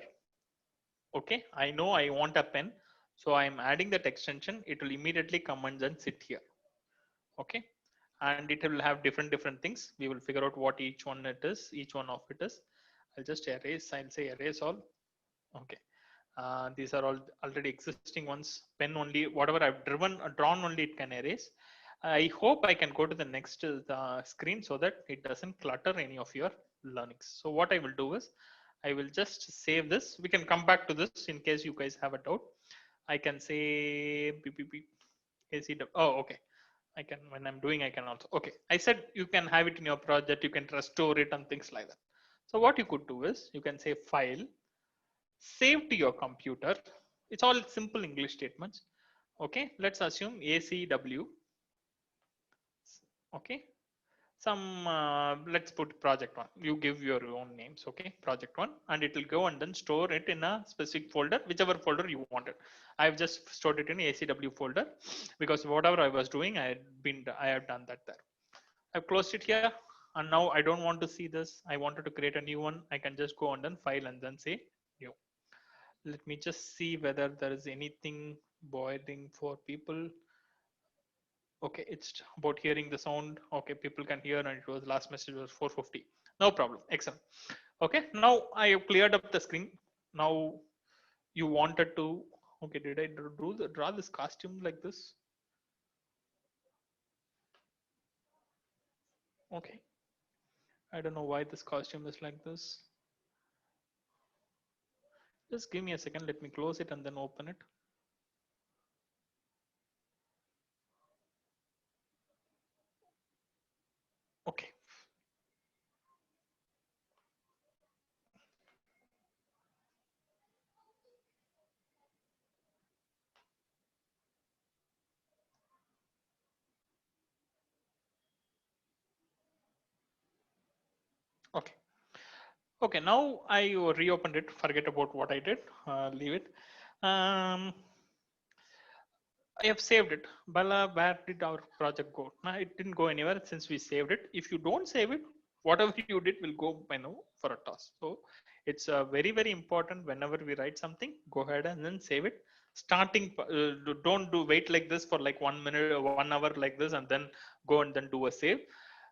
Okay. I know I want a pen. So I'm adding that extension. It will immediately come and then sit here. Okay. And it will have different things. We will figure out what each one it is. Each one of it is. I'll just erase. I'll say erase all. Okay. These are all already existing ones. Pen only, whatever I've drawn only it can erase. I hope I can go to the next screen so that it doesn't clutter any of your learnings. So what I will do is I will just save this. We can come back to this in case you guys have a doubt. I can say ACW. Oh, okay. I can, when I'm doing, I can also, okay. I said you can have it in your project, you can restore it and things like that. So what you could do is you can say file, save to your computer. It's all simple English statements. Okay, let's assume ACW. Okay, some let's put project one. You give your own names. Okay, project one, and it will go and then store it in a specific folder, whichever folder you wanted. I've just stored it in ACW folder because whatever I was doing, I have done that there. I've closed it here, and now I don't want to see this. I wanted to create a new one. I can just go and then file and then say new. Let me just see whether there is anything bothering for people. Okay, it's about hearing the sound. Okay, people can hear, and it was last message was 450. No problem. Excellent. Okay, now I have cleared up the screen. Now you wanted to. Okay, did I draw this costume like this? Okay, I don't know why this costume is like this. Just give me a second. Let me close it and then open it. Okay. Okay. Okay. Now I reopened it. Forget about what I did. Leave it. I have saved it. Bala, where did our project go? No, it didn't go anywhere since we saved it. If you don't save it, whatever you did will go for a toss. So it's very important whenever we write something, go ahead and then save it. Starting, don't wait like this for like 1 minute or 1 hour like this and then go and then do a save.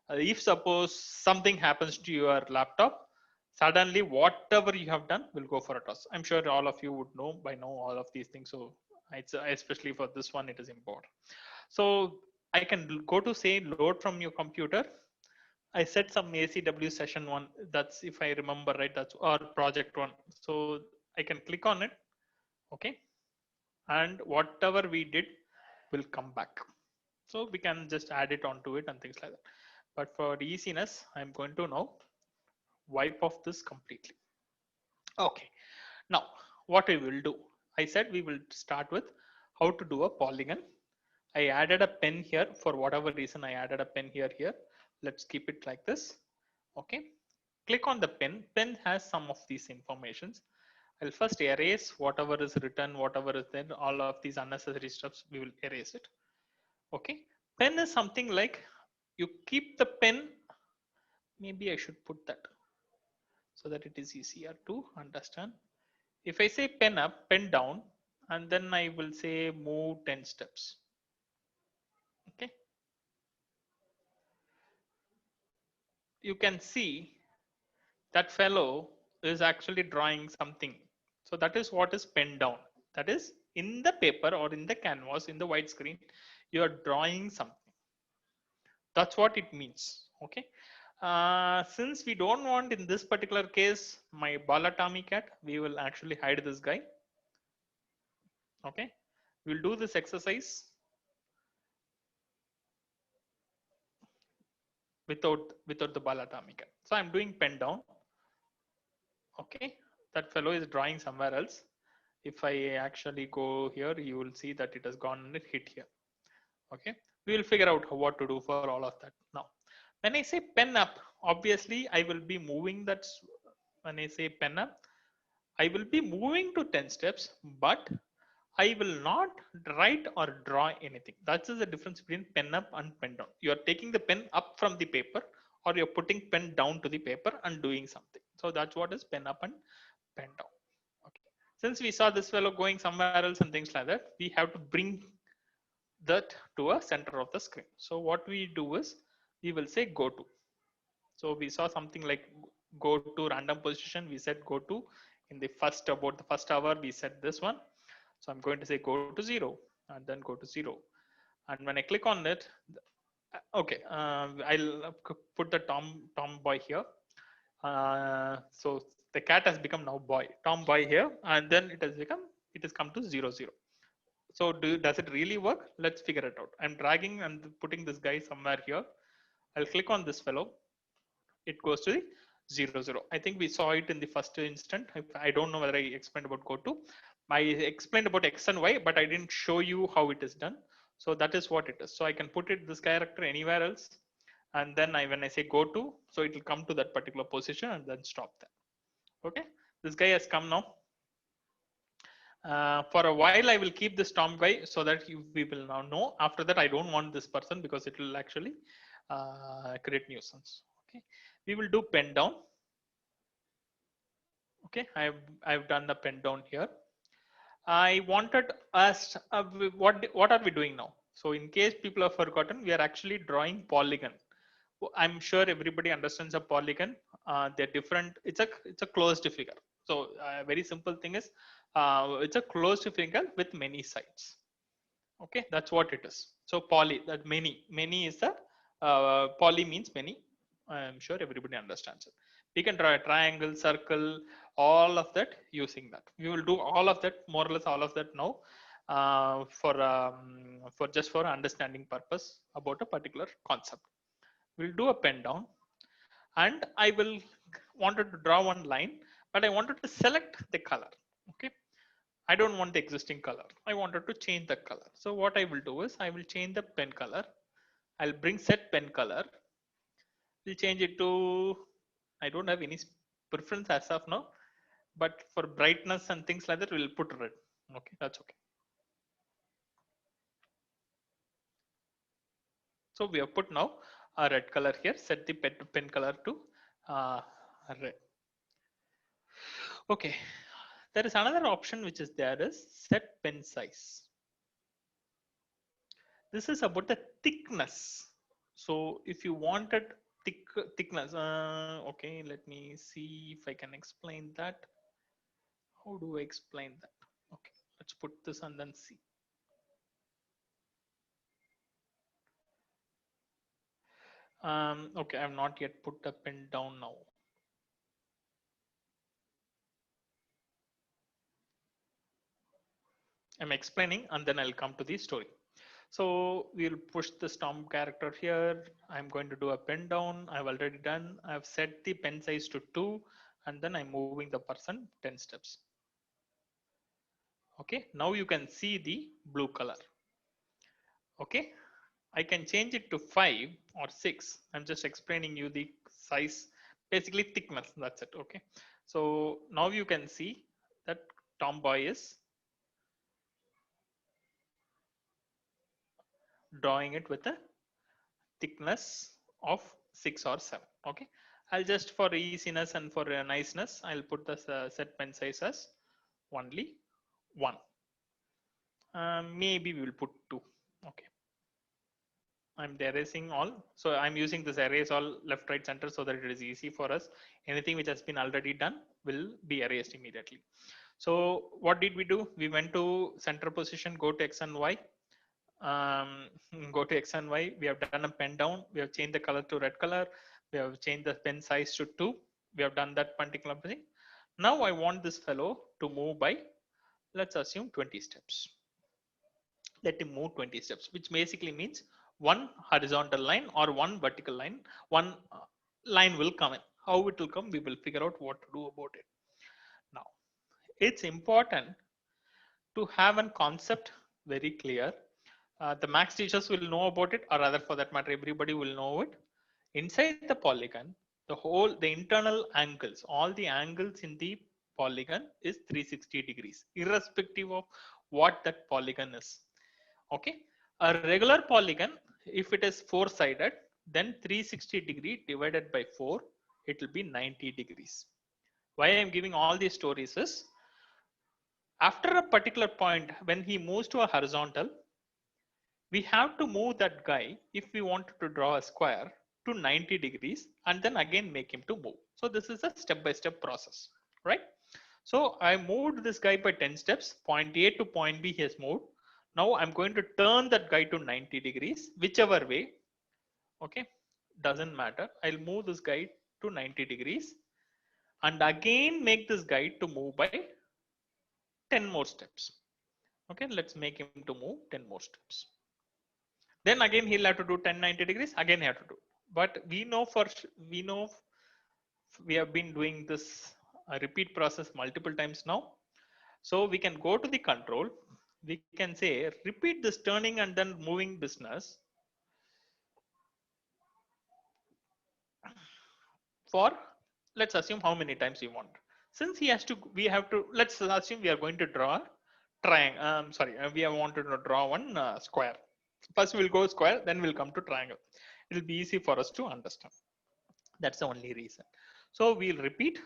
If suppose something happens to your laptop, suddenly whatever you have done will go for a toss. I'm sure all of you would know by now all of these things. So it's especially for this one, it is important. So I can go to say load from your computer. I set some ACW session one. That's if I remember right. That's or project one. So I can click on it. Okay. And whatever we did will come back. So we can just add it onto it and things like that. But for easiness, I'm going to now wipe off this completely. Okay. Now what we will do, I said we will start with how to do a polygon. I added a pen here for whatever reason. I added a pen here. Let's keep it like this. Okay. Click on the pen. Pen has some of these informations. I'll first erase whatever is written, whatever is there, all of these unnecessary steps, we will erase it. Okay. Pen is something like you keep the pen. Maybe I should put that so that it is easier to understand. If I say pen up, pen down, and then I will say move 10 steps. Okay. You can see that fellow is actually drawing something. So that is what is pen down. That is in the paper or in the canvas, in the white screen, you are drawing something. That's what it means. Okay. Since we don't want in this particular case my Bala Cat, we will actually hide this guy. Okay. We'll do this exercise without the Bala Cat. So I'm doing pen down. Okay. That fellow is drawing somewhere else. If I actually go here, you will see that it has gone and hit here. Okay. We will figure out what to do for all of that now. When I say pen up, obviously I will be moving that. When I say pen up, I will be moving to 10 steps, but I will not write or draw anything. That is the difference between pen up and pen down. You are taking the pen up from the paper, or you're putting pen down to the paper and doing something. So that's what is pen up and pen down. Okay. Since we saw this fellow going somewhere else and things like that, we have to bring that to a center of the screen. So what we do is we will say go to. So we saw something like go to random position. We said go to in the about the first hour. We said this one. So I'm going to say go to 0 and then go to 0. And when I click on it, okay, I'll put the Tom boy here. So the cat has become now boy, Tom boy here, and then it has come to 0 0. So does it really work? Let's figure it out. I'm dragging and putting this guy somewhere here. I'll click on this fellow. It goes to the 0 0. I think we saw it in the first instant. I don't know whether I explained about go to. I explained about X and Y, but I didn't show you how it is done. So that is what it is. So I can put it this character anywhere else. And then when I say go to, so it will come to that particular position and then stop there. Okay. This guy has come now. For a while, I will keep this Tom guy so that we will now know. After that, I don't want this person because it will actually create nuisance. Okay, we will do pen down. Okay, I've done the pen down here. I wanted us what are we doing now? So in case people have forgotten, we are actually drawing polygon. I'm sure everybody understands a polygon. They're different. It's a closed figure. So a very simple thing is it's a closed figure with many sides. Okay, that's what it is. So poly, that many is the poly means many. I'm sure everybody understands it. We can draw a triangle, circle, all of that using that. We will do all of that, more or less all of that now, for just for understanding purpose about a particular concept. We'll do a pen down, and I will wanted to draw one line, but I wanted to select the color. Okay, I don't want the existing color. I wanted to change the color. So what I will do is I will change the pen color. I'll bring set pen color. We'll change it to, I don't have any preference as of now, but for brightness and things like that, we'll put red. Okay, that's okay. So we have put now a red color here. Set the pen color to red. Okay, there is another option which is there is set pen size. This is about the thickness. So if you wanted thickness, okay, let me see if I can explain that. How do I explain that? Okay, let's put this and then see. Okay, I have not yet put the pen down now. I'm explaining and then I'll come to the story. So we'll push the Tom character here. I'm going to do a pen down. I've already done. I've set the pen size to 2 and then I'm moving the person 10 steps. Okay, now you can see the blue color. Okay, I can change it to 5 or 6. I'm just explaining you the size, basically thickness. That's it. Okay, so now you can see that Tomboy is drawing it with a thickness of 6 or 7. Okay, I'll just for easiness and for niceness, I'll put the set pen size as only 1. Maybe we will put 2. Okay. I'm erasing all. So I'm using this erase all left, right, center so that it is easy for us. Anything which has been already done will be erased immediately. So what did we do? We went to center position, go to X and Y. Go to X and Y. We have done a pen down. We have changed the color to red color. We have changed the pen size to 2. We have done that particular thing. Now I want this fellow to move by, let's assume 20 steps. Let him move 20 steps, which basically means one horizontal line or one vertical line, one line will come in. How it will come, we will figure out what to do about it. Now, it's important to have a concept very clear. The max teachers will know about it, or rather for that matter, everybody will know it. Inside the polygon, the internal angles, all the angles in the polygon is 360 degrees, irrespective of what that polygon is. Okay, a regular polygon, if it is 4-sided, then 360 degree divided by 4, it will be 90 degrees. Why I am giving all these stories is, after a particular point, when he moves to a horizontal, we have to move that guy, if we wanted to draw a square, to 90 degrees and then again make him to move. So this is a step-by-step process, right? So I moved this guy by 10 steps, point A to point B he has moved. Now I'm going to turn that guy to 90 degrees, whichever way, okay, doesn't matter. I'll move this guy to 90 degrees and again make this guy to move by 10 more steps. Okay, let's make him to move 10 more steps. Then again he'll have to do 10 90 degrees, again he have to do. But we know we have been doing this repeat process multiple times now. So we can go to the control, we can say repeat this turning and then moving business for, let's assume how many times you want. Since he has to, we have to, let's assume we are going to draw a triangle. We have wanted to draw one square. First we'll go square, then we'll come to triangle. It will be easy for us to understand. That's the only reason. So we'll repeat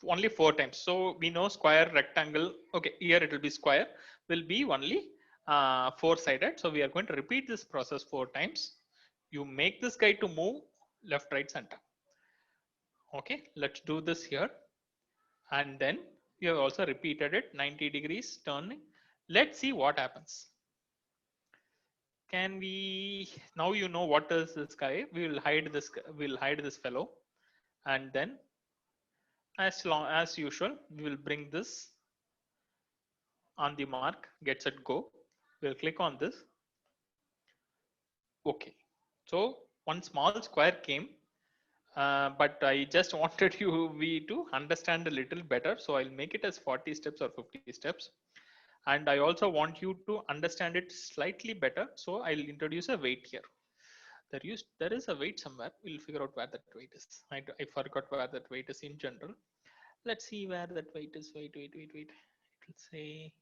only 4 times. So we know square, rectangle. Okay, here it will be square, will be only 4-sided. So we are going to repeat this process 4 times. You make this guy to move left, right, center. Okay, let's do this here. And then you have also repeated it 90 degrees turning. Let's see what happens. Can we, now you know what is this guy. We will hide this fellow, and then as usual we will bring this on the mark, get set go. We'll click on this. Okay, so one small square came, but I just wanted we to understand a little better, so I'll make it as 40 steps or 50 steps. And I also want you to understand it slightly better, so I'll introduce a weight here. There is a weight somewhere. We'll figure out where that weight is. I forgot where that weight is in general. Let's see where that weight is. Wait. It will say.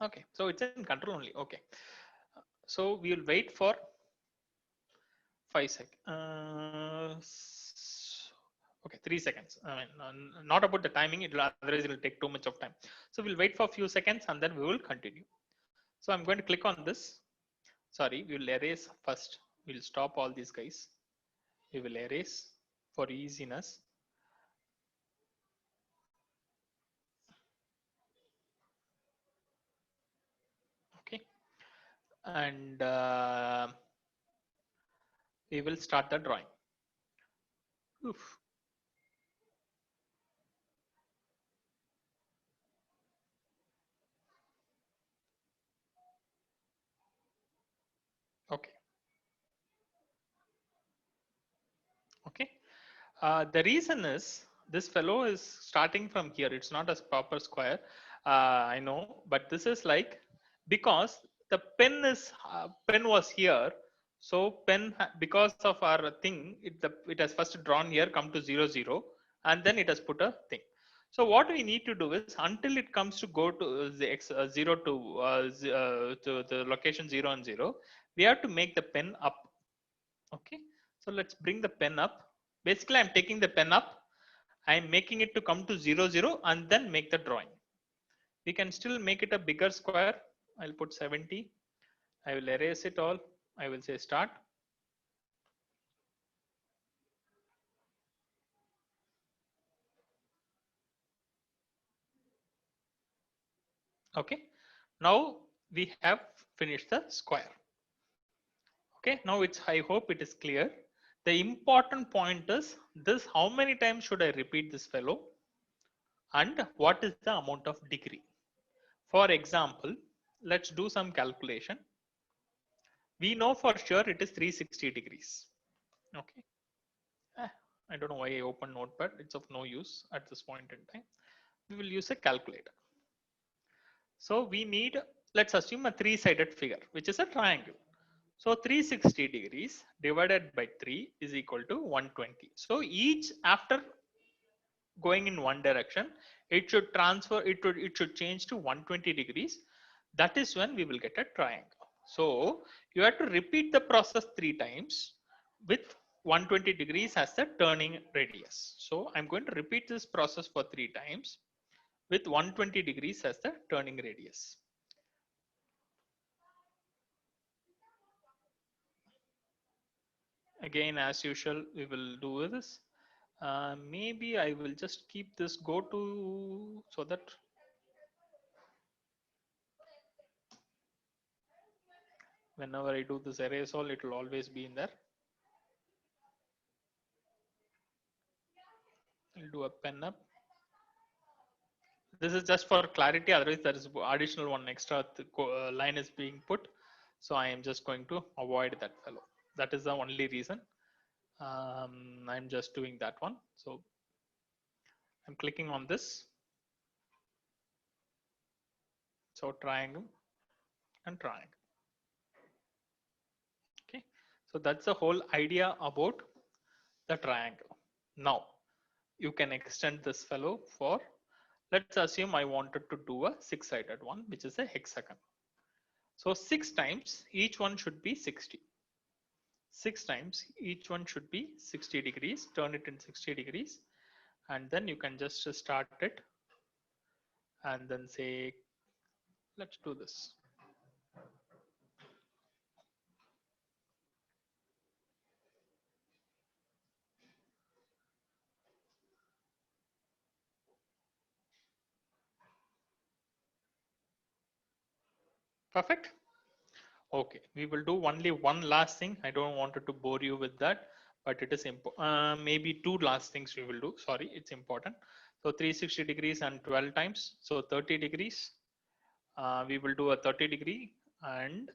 Okay. So it's in control only. Okay. So we will wait for 5 seconds. Okay, 3 seconds. I mean, not about the timing. Otherwise it will take too much of time. So we'll wait for a few seconds and then we will continue. So I'm going to click on this. Sorry, we will erase first. We'll stop all these guys. We will erase for easiness. Okay, and we will start the drawing. Oof. Okay. Okay. The reason is this fellow is starting from here. It's not a proper square. I know, but this is like, because the pen was here. So pen, because of our thing, it has first drawn here, come to 0 0, and then it has put a thing. So what we need to do is, until it comes to go to the 0 to the location 0 and 0, we have to make the pen up. Okay, so let's bring the pen up. Basically, I'm taking the pen up, I'm making it to come to 0, 0, and then make the drawing. We can still make it a bigger square. I'll put 70. I will erase it all. I will say start. Okay. Now we have finished the square. Okay. Now I hope it is clear. The important point is this: how many times should I repeat this fellow? And what is the amount of degree? For example, let's do some calculation. We know for sure it is 360 degrees. Okay. I don't know why I opened Notepad. It's of no use at this point in time. We will use a calculator. So we need, let's assume a three-sided figure, which is a triangle. So 360 degrees divided by 3 is equal to 120. So each, after going in one direction, it should transfer, it should change to 120 degrees. That is when we will get a triangle. So you have to repeat the process 3 times with 120 degrees as the turning radius. So I'm going to repeat this process for 3 times with 120 degrees as the turning radius. Again, as usual, we will do this. Maybe I will just keep this go to, so that whenever I do this erase all, it will always be in there. I'll do a pen up. This is just for clarity, otherwise there is additional one extra line is being put. So I am just going to avoid that fellow. That is the only reason. I'm just doing that one. So I'm clicking on this. So triangle and triangle. Okay. So that's the whole idea about the triangle. Now you can extend this fellow for, let's assume I wanted to do a 6-sided one, which is a hexagon. So 6 times, each one should be 60. 6 times, each one should be 60 degrees, turn it in 60 degrees, and then you can just start it and then say, let's do this. Perfect. Okay, we will do only one last thing. I don't want to bore you with that, but it is important. Maybe 2 last things we will do. Sorry, it's important. So 360 degrees and 12 times. So 30 degrees. We will do a 30 degree, and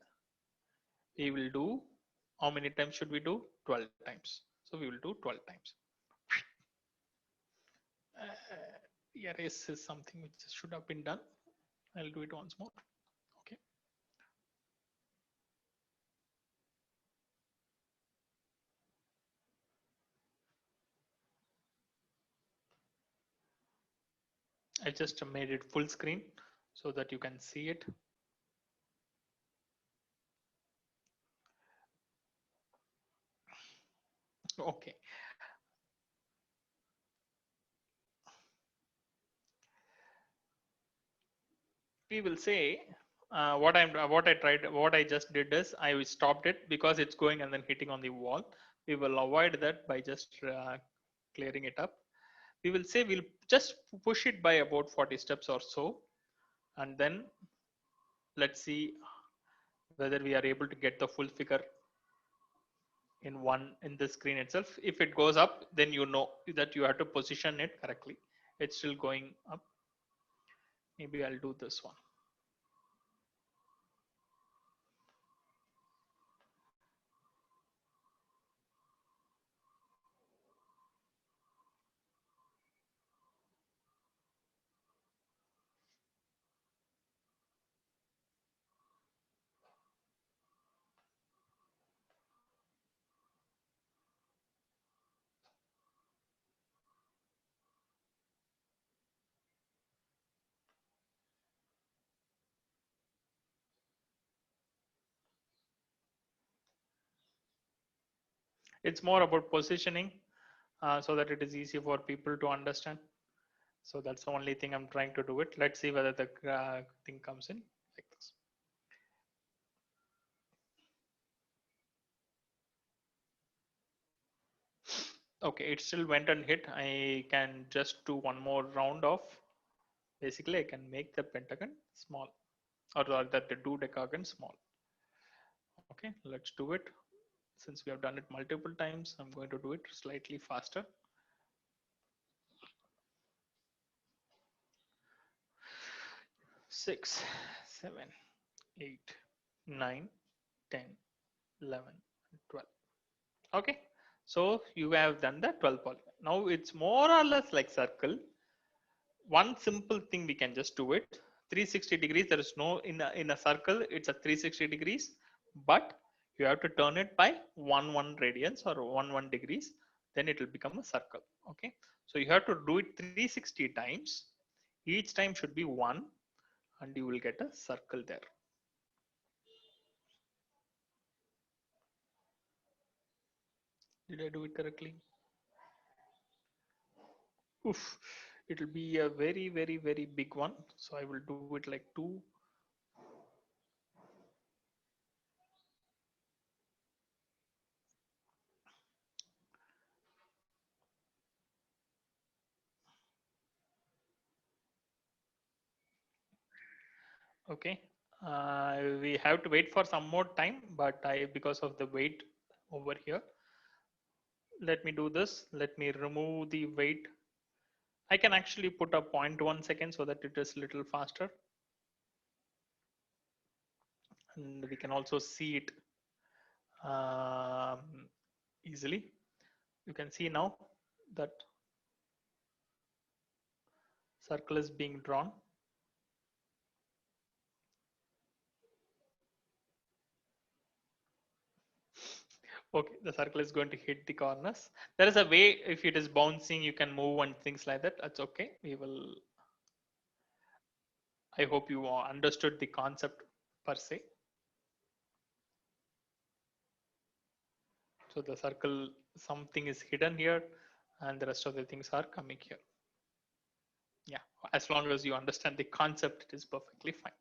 we will do, how many times should we do? 12 times. So we will do 12 times. Erase is something which should have been done. I'll do it once more. Okay. I just made it full screen so that you can see it. Okay. We will say what I just did is I stopped it because it's going and then hitting on the wall. We will avoid that by just clearing it up. We will say we'll just push it by about 40 steps or so, and then let's see whether we are able to get the full figure in the screen itself. If it goes up, then you know that you have to position it correctly. It's still going up. Maybe I'll do this one. It's more about positioning. so that it is easy for people to understand. So that's the only thing I'm trying to do it. Let's see whether the thing comes in like this. Okay, it still went and hit. I can just do one more round of. Basically, I can make the pentagon small, or that the dodecagon small. Okay, let's do it. Since we have done it multiple times, I'm going to do it slightly faster. 6, 7, 8, 9, 10, 11, 12. Okay, so you have done the 12 polygon. Now it's more or less like circle. One simple thing we can just do it. 360 degrees. There is no in a circle. It's a 360 degrees, but you have to turn it by 1 radians or 1 degrees. Then it will become a circle. Okay, so you have to do it 360 times. Each time should be 1, and you will get a circle there. Did I do it correctly? Oof, it will be a very, very, very big one. So I will do it like 2. Okay, we have to wait for some more time, but because of the weight over here, let me do this. Let me remove the weight. I can actually put a 0.1 second so that it is a little faster. And we can also see it easily. You can see now that circle is being drawn. Okay, the circle is going to hit the corners. There is a way, if it is bouncing, you can move and things like that. That's okay. We will. I hope you understood the concept per se. So the circle, something is hidden here, and the rest of the things are coming here. Yeah, as long as you understand the concept, it is perfectly fine.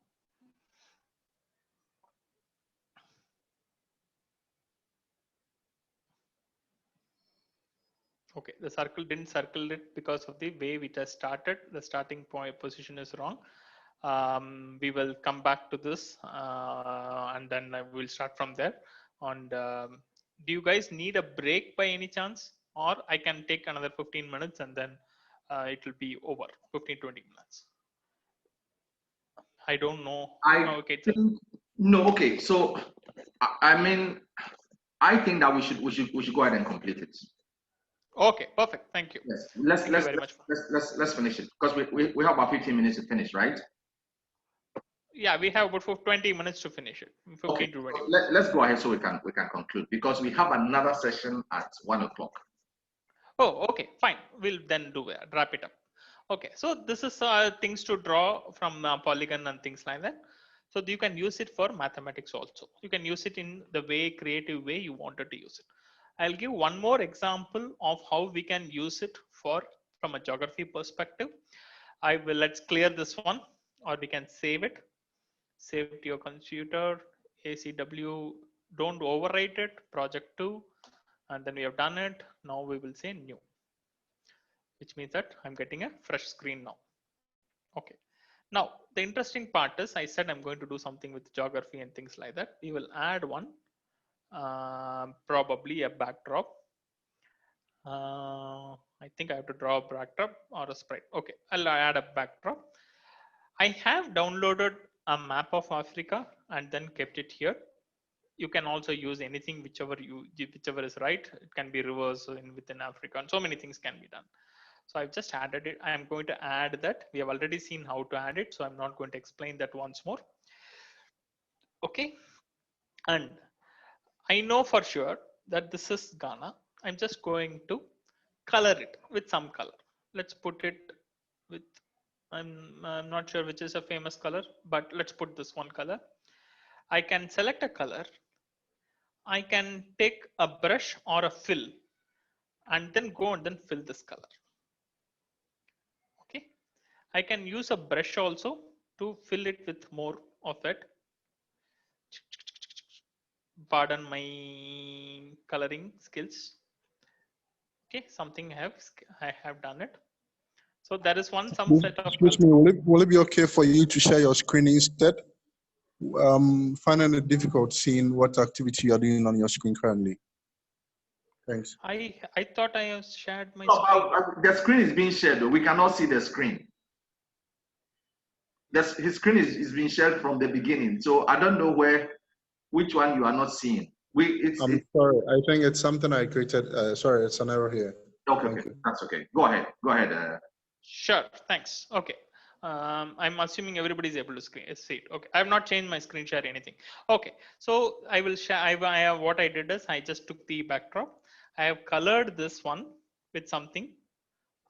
Okay, the circle didn't circle it because of the way it has started. The starting point position is wrong. We will come back to this and then we'll start from there. And do you guys need a break by any chance? Or I can take another 15 minutes and then it will be over, 15-20 minutes. I don't know. Okay, think, no. Okay, so I mean, I think that we should go ahead and complete it. Okay, perfect. Thank you. Yes, let's finish it because we have about 15 minutes to finish, right? Yeah, we have about 20 minutes to finish it. 15 okay. to 20 minutes. Let's go ahead so we can conclude because we have another session at 1 o'clock. Oh, okay, fine. We'll then do it. Wrap it up. Okay, so this is things to draw from Polygon and things like that. So you can use it for mathematics also. You can use it in the way creative way you wanted to use it. I'll give one more example of how we can use it for from a geography perspective. Let's clear this one, or we can save it. Save it to your computer. ACW. Don't overwrite it. Project 2, and then we have done it. Now we will say new, which means that I'm getting a fresh screen now. Okay. Now, the interesting part is I said I'm going to do something with geography and things like that. We will add one, probably a backdrop. I think I have to draw a backdrop or a sprite. Okay, I'll add a backdrop. I have downloaded a map of Africa and then kept it here. You can also use anything, whichever is right. It can be rivers within Africa, and so many things can be done. So I've just added it. I'm going to add that. We have already seen how to add it, so I'm not going to explain that once more. Okay. And I know for sure that this is Ghana. I'm just going to color it with some color. Let's put it with, I'm not sure which is a famous color, but let's put this one color. I can select a color. I can take a brush or a fill and then go and then fill this color. Okay, I can use a brush also to fill it with more of it. Pardon my coloring skills. Okay, something I have done it. So there is some set of Excuse me, will it be okay for you to share your screen instead? Finding it difficult seeing what activity you're doing on your screen currently. Thanks. I thought I have shared my No, screen. the screen is being shared, though. We cannot see the screen. His screen is being shared from the beginning. So I don't know which one you are not seeing. I'm sorry. I think it's something I created. Sorry, it's an error here. Okay, that's okay. Go ahead. Sure, thanks. Okay. I'm assuming everybody is able to see it. Okay, I have not changed my screen share anything. Okay, so I will share. I have, what I did is I just took the backdrop. I have colored this one with something,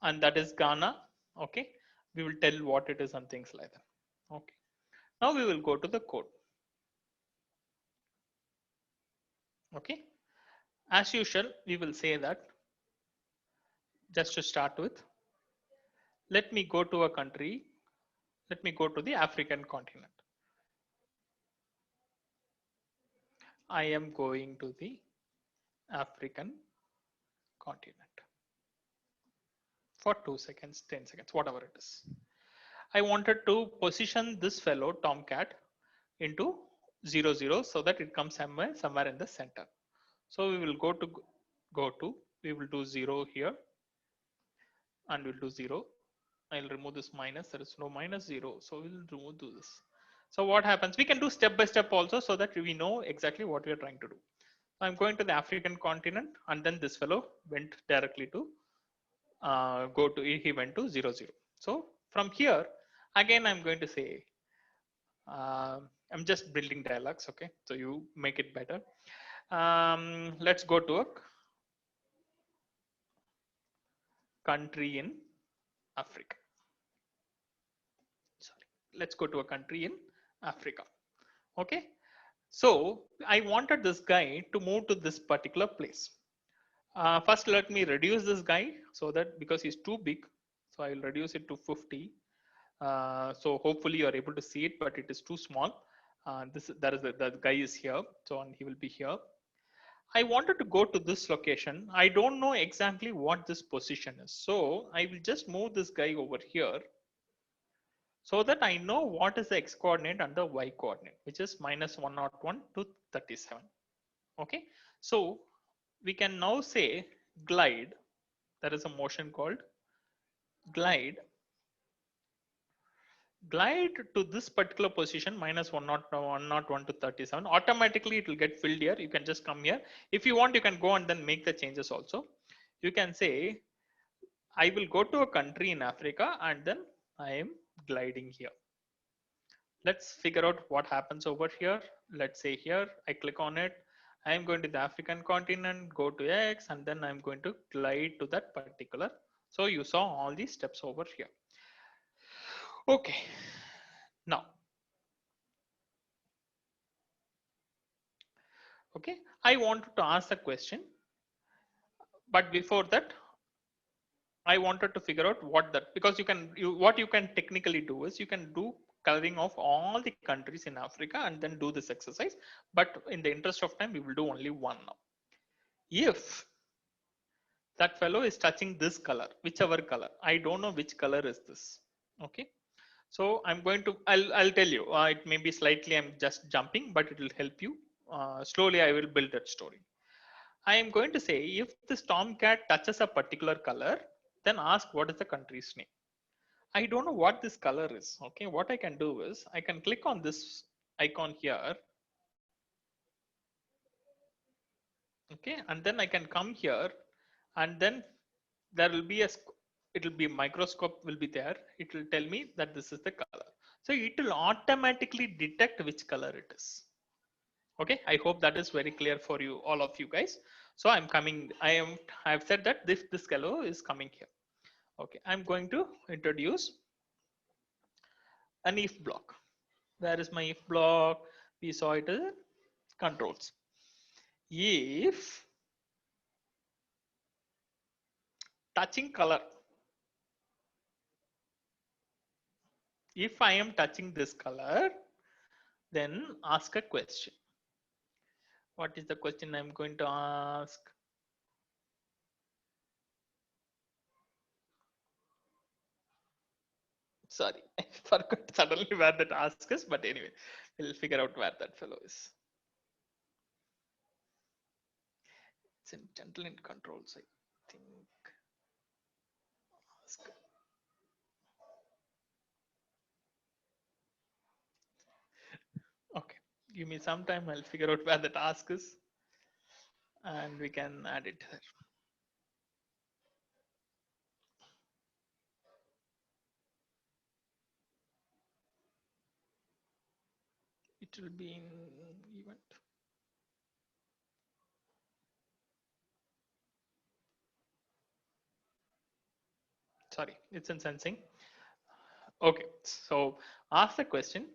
and that is Ghana. Okay, we will tell what it is and things like that. Okay, now we will go to the code. Okay, as usual, we will say that just to start with, let me go to a country. Let me go to the African continent. I am going to the African continent for 2 seconds, 10 seconds, whatever it is. I wanted to position this fellow Tomcat into 0, 0 so that it comes somewhere in the center. So we will go to, we will do 0 here and we'll do 0. I'll remove this minus. There is no minus 0. So we'll remove this. So what happens? We can do step by step also so that we know exactly what we are trying to do. I'm going to the African continent and then this fellow went directly to he went to 0, 0. So from here, again, I'm going to say, I'm just building dialogues. Okay. So you make it better. Let's go to a country in Africa. Sorry. Let's go to a country in Africa. Okay. So I wanted this guy to move to this particular place. First, let me reduce this guy so that because he's too big, so I will reduce it to 50. So hopefully you are able to see it, but it is too small. The guy is here, so he will be here. I wanted to go to this location. I don't know exactly what this position is, so I will just move this guy over here so that I know what is the x coordinate and the y coordinate, which is -101 to 37. Okay, so we can now say glide. There is a motion called glide to this particular position -101 to 37. Automatically it will get filled here. You can just come here. If you want, you can go and then make the changes also. You can say I will go to a country in Africa and then I am gliding here. Let's figure out what happens over here. Let's say here I click on it. I am going to the African continent, go to X, and then I'm going to glide to that particular. So you saw all these steps over here. Okay, now, okay, I wanted to ask a question, but before that, I wanted to figure out because what you can technically do is you can do coloring of all the countries in Africa and then do this exercise. But in the interest of time, we will do only one now. If that fellow is touching this color, whichever color, I don't know which color is this. Okay. So I'm going to, I'll tell you, it may be slightly, I'm just jumping, but it will help you. Slowly, I will build that story. I am going to say, if this Tomcat touches a particular color, then ask what is the country's name. I don't know what this color is. Okay, what I can do is I can click on this icon here. Okay, and then I can come here and then there will be it will be a microscope will be there. It will tell me that this is the color. So it will automatically detect which color it is. Okay, I hope that is very clear for you, all of you guys. So I'm coming, I've said that this color is coming here. Okay, I'm going to introduce an if block. Where is my if block? We saw it as controls. If touching color. If I am touching this color, then ask a question. What is the question I'm going to ask? Sorry, I forgot suddenly where that ask is, but anyway, we'll figure out where that fellow is. It's in gentle in controls, I think. Ask. Okay, give me some time. I'll figure out where the task is, and we can add it there. It will be in event. Sorry, it's in sensing. Okay, so ask the question.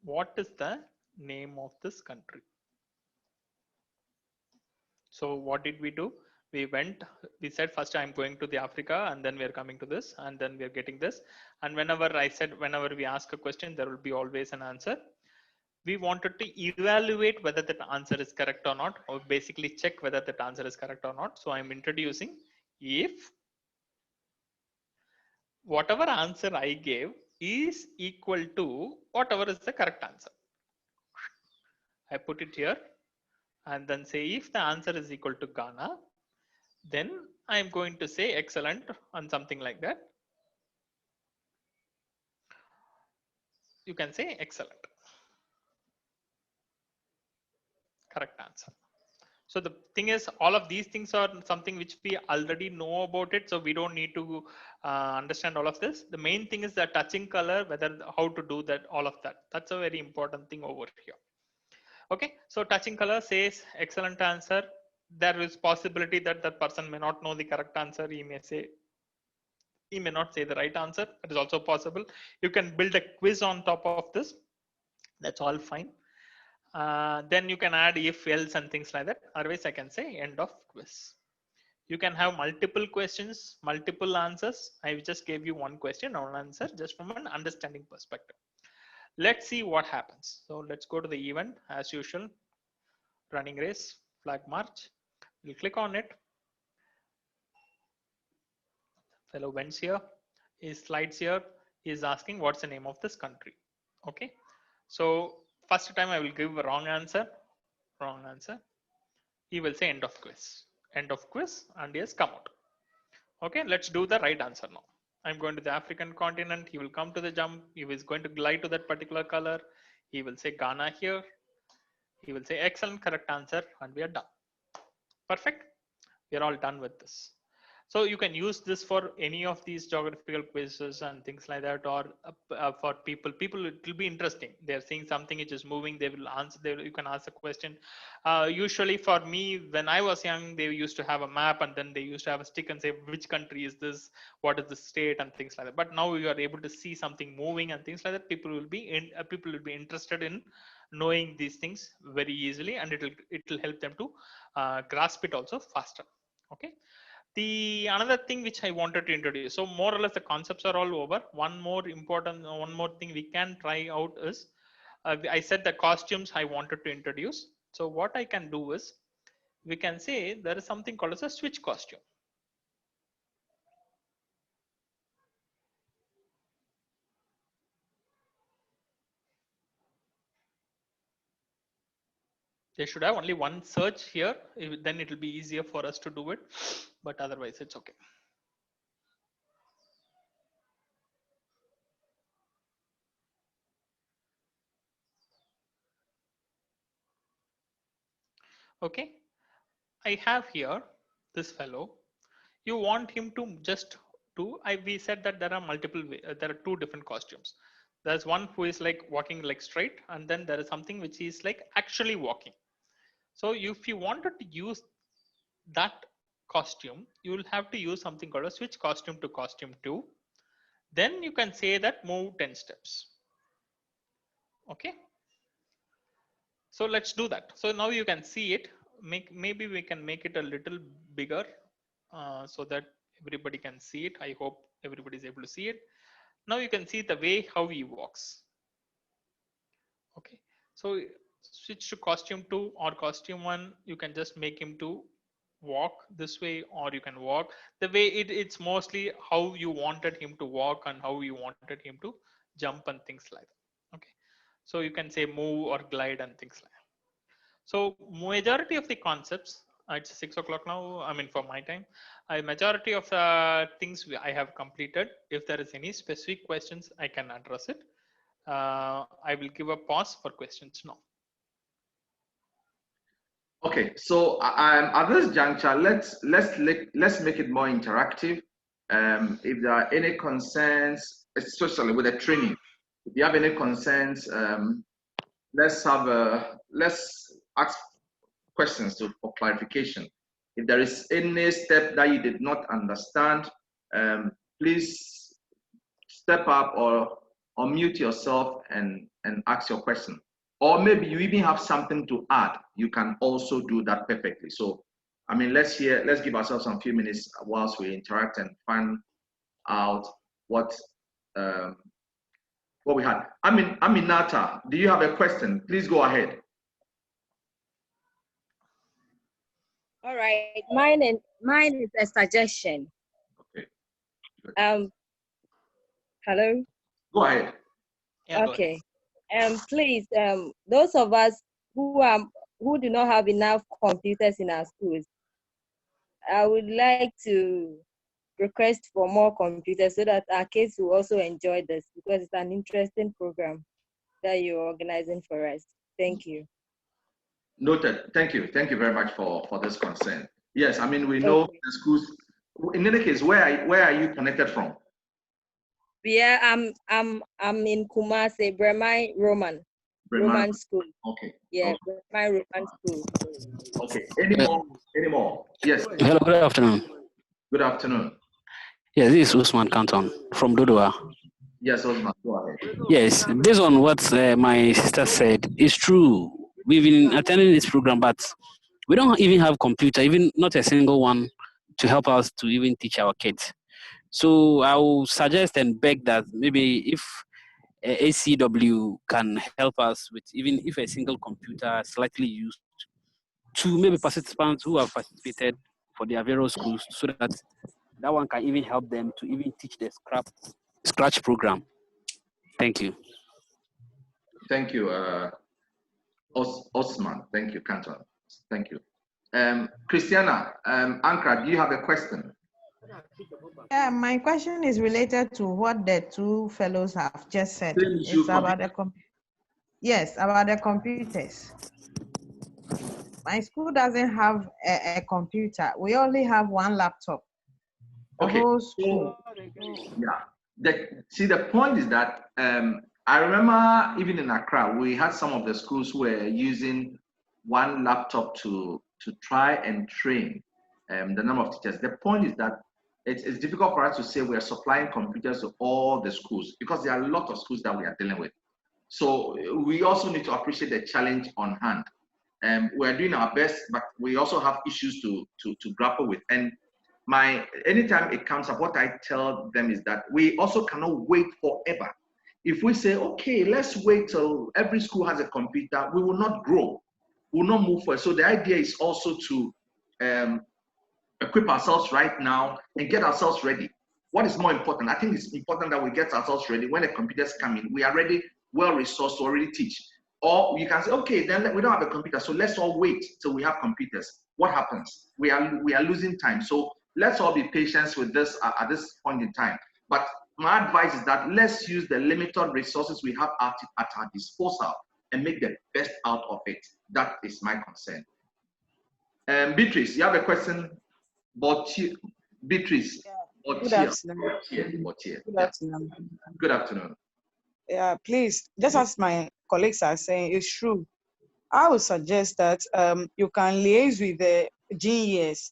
What is the name of this country? So what did we do? We said first I'm going to the Africa, and then we're coming to this, and then we're getting this. And whenever we ask a question, there will be always an answer. We wanted to evaluate whether that answer is correct or not, or basically check whether that answer is correct or not. So I'm introducing if whatever answer I gave is equal to whatever is the correct answer. I put it here and then say if the answer is equal to Ghana, then I'm going to say excellent and something like that. You can say excellent. Correct answer. So the thing is, all of these things are something which we already know about it. So we don't need to understand all of this. The main thing is the touching color, how to do that, all of that. That's a very important thing over here. Okay, so touching color says excellent answer. There is possibility that that person may not know the correct answer. He may not say the right answer. That is also possible. You can build a quiz on top of this. That's all fine. Then you can add if, else, and things like that. Otherwise, I can say end of quiz. You can have multiple questions, multiple answers. I just gave you one question, one answer, just from an understanding perspective. Let's see what happens. So let's go to the event as usual. Running race, flag march. We'll click on it. Fellow wents here. His slides here. He is asking what's the name of this country. Okay. So first time I will give a wrong answer. Wrong answer. He will say end of quiz. End of quiz, and he has come out. Okay, let's do the right answer now. I'm going to the African continent. He will come to the jump. He is going to glide to that particular color. He will say Ghana here. He will say excellent, correct answer, and we are done. Perfect. We are all done with this. So you can use this for any of these geographical quizzes and things like that, or for people. It will be interesting. They're seeing something which is moving. They will answer. You can ask a question. Usually, for me, when I was young, they used to have a map, and then they used to have a stick and say which country is this, what is the state, and things like that. But now you are able to see something moving and things like that. People will be interested in knowing these things very easily, and it will help them to grasp it also faster. Okay. The another thing which I wanted to introduce, so more or less the concepts are all over. One more thing we can try out is, I said the costumes I wanted to introduce. So what I can do is, we can say there is something called as a switch costume. They should have only one search here, then it will be easier for us to do it, but otherwise it's okay. Okay, I have here this fellow. You want him to just do, we said that there are there are two different costumes. There's one who is like walking like straight, and then there is something which is like actually walking. So if you wanted to use that costume, you will have to use something called a switch costume to costume 2. Then you can say that move 10 steps. Okay. So let's do that. So now you can see it. Maybe we can make it a little bigger. so that everybody can see it. I hope everybody is able to see it. Now you can see the way how he walks. Okay, so switch to costume 2 or costume 1. You can just make him to walk this way, or you can walk the way it's mostly how you wanted him to walk and how you wanted him to jump and things like that. Okay, so you can say move or glide and things like that. So majority of the concepts, it's 6 o'clock now, I mean for my time, majority of the things I have completed. If there is any specific questions, I can address it. I will give a pause for questions now. Okay, so at this juncture, let's make it more interactive. If there are any concerns, especially with the training, if you have any concerns, let's ask questions for clarification. If there is any step that you did not understand, please step up or mute yourself and ask your question. Or maybe you even have something to add. You can also do that perfectly. So, I mean, let's give ourselves some few minutes whilst we interact and find out what we had. Aminata, do you have a question? Please go ahead. All right, mine is a suggestion. Okay. Hello. Go ahead. Yeah, okay. Please, those of us who do not have enough computers in our schools, I would like to request for more computers so that our kids will also enjoy this, because it's an interesting program that you're organizing for us. Thank you. Noted. Thank you. Thank you very much for this concern. Yes, I mean, we know Okay. the schools. In any case, where are you connected from? Yeah, I'm in Kumasi, Bremai Roman School. Okay. Yeah, Okay. Bremai Roman School. Okay. Any more? Yes. Hello, good afternoon. Good afternoon. Yes, this is Usman Canton from Dodoa. Yes, Osman, go ahead. Yes, based on what my sister said, it's true. We've been attending this program, but we don't even have computer, even not a single one, to help us to even teach our kids. So I will suggest and beg that maybe if ACW can help us with even if a single computer slightly used to maybe participants who have participated for their various schools, so that one can even help them to even teach the Scratch program. Thank you. Thank you, Osman. Thank you, Canton. Thank you. Christiana, Ankara, do you have a question? Yeah, my question is related to what the two fellows have just said. It's about about the computers. My school doesn't have a computer. We only have one laptop. The whole school. Yeah. The point is that I remember even in Accra, we had some of the schools who were using one laptop to try and train the number of teachers. The point is that it's difficult for us to say we are supplying computers to all the schools, because there are a lot of schools that we are dealing with. So we also need to appreciate the challenge on hand. We are doing our best, but we also have issues to grapple with. And anytime it comes up, what I tell them is that we also cannot wait forever. If we say, okay, let's wait till every school has a computer, we will not grow, we will not move forward. So the idea is also to equip ourselves right now and get ourselves ready. What is more important? I think it's important that we get ourselves ready. When the computers come in, we are ready, well-resourced to already teach. Or you can say, okay, then we don't have a computer, so let's all wait till we have computers. What happens? We are losing time. So let's all be patient with this at this point in time. But my advice is that let's use the limited resources we have at our disposal and make the best out of it. That is my concern. Beatrice, you have a question? Beatrice. Good afternoon. Good afternoon. Good afternoon. Yeah, please, just as my colleagues are saying, it's true. I would suggest that you can liaise with the GES,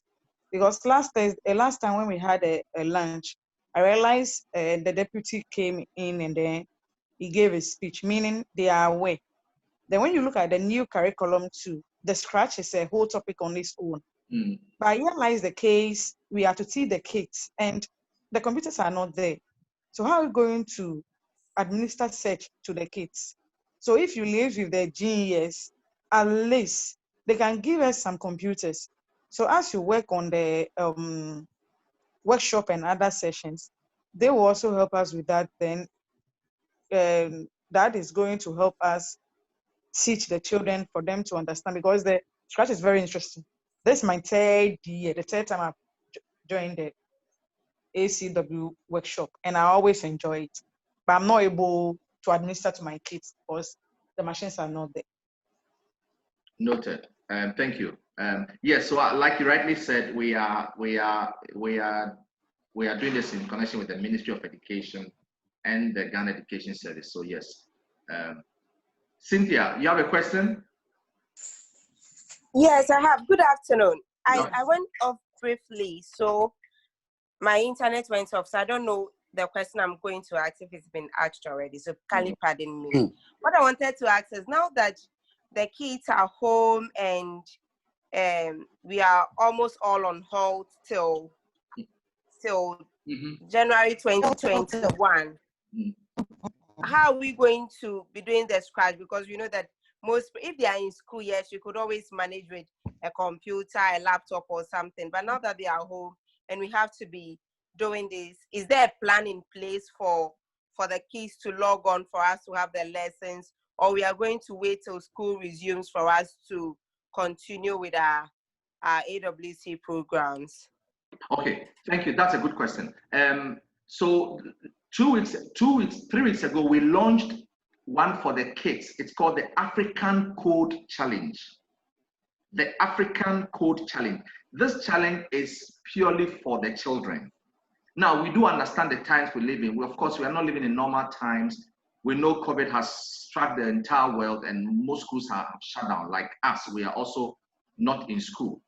because last time when we had a lunch, I realized the deputy came in and then he gave a speech, meaning they are aware. Then when you look at the new curriculum too, the Scratch is a whole topic on its own. Mm. But here lies the case, we have to see the kids and the computers are not there. So how are we going to administer search to the kids? So if you live with the GES, at least they can give us some computers. So as you work on the workshop and other sessions, they will also help us with that. Then that is going to help us teach the children for them to understand, because the Scratch is very interesting. This is my third year, the third time I've joined the ACW workshop, and I always enjoy it. But I'm not able to administer to my kids because the machines are not there. Noted. Thank you. Yes. So, like you rightly said, we are doing this in connection with the Ministry of Education and the Ghana Education Service. So, yes. Cynthia, you have a question? Yes, I have. Good afternoon. I went off briefly, so my internet went off, so I don't know the question I'm going to ask if it's been asked already. So kindly pardon me. What I wanted to ask is, now that the kids are home and we are almost all on hold till January 2021, how are we going to be doing the Scratch? Because we know that most, if they are in school, yes, you could always manage with a computer, a laptop or something. But now that they are home and we have to be doing this, is there a plan in place for the kids to log on for us to have their lessons, or we are going to wait till school resumes for us to continue with our AWC programs? Okay, thank you. That's a good question. So 3 weeks ago, we launched one for the kids. It's called the African Code Challenge. The African Code Challenge. This challenge is purely for the children. Now, we do understand the times we live in. Of course, we are not living in normal times. We know COVID has struck the entire world and most schools have shut down. Like us, we are also not in school.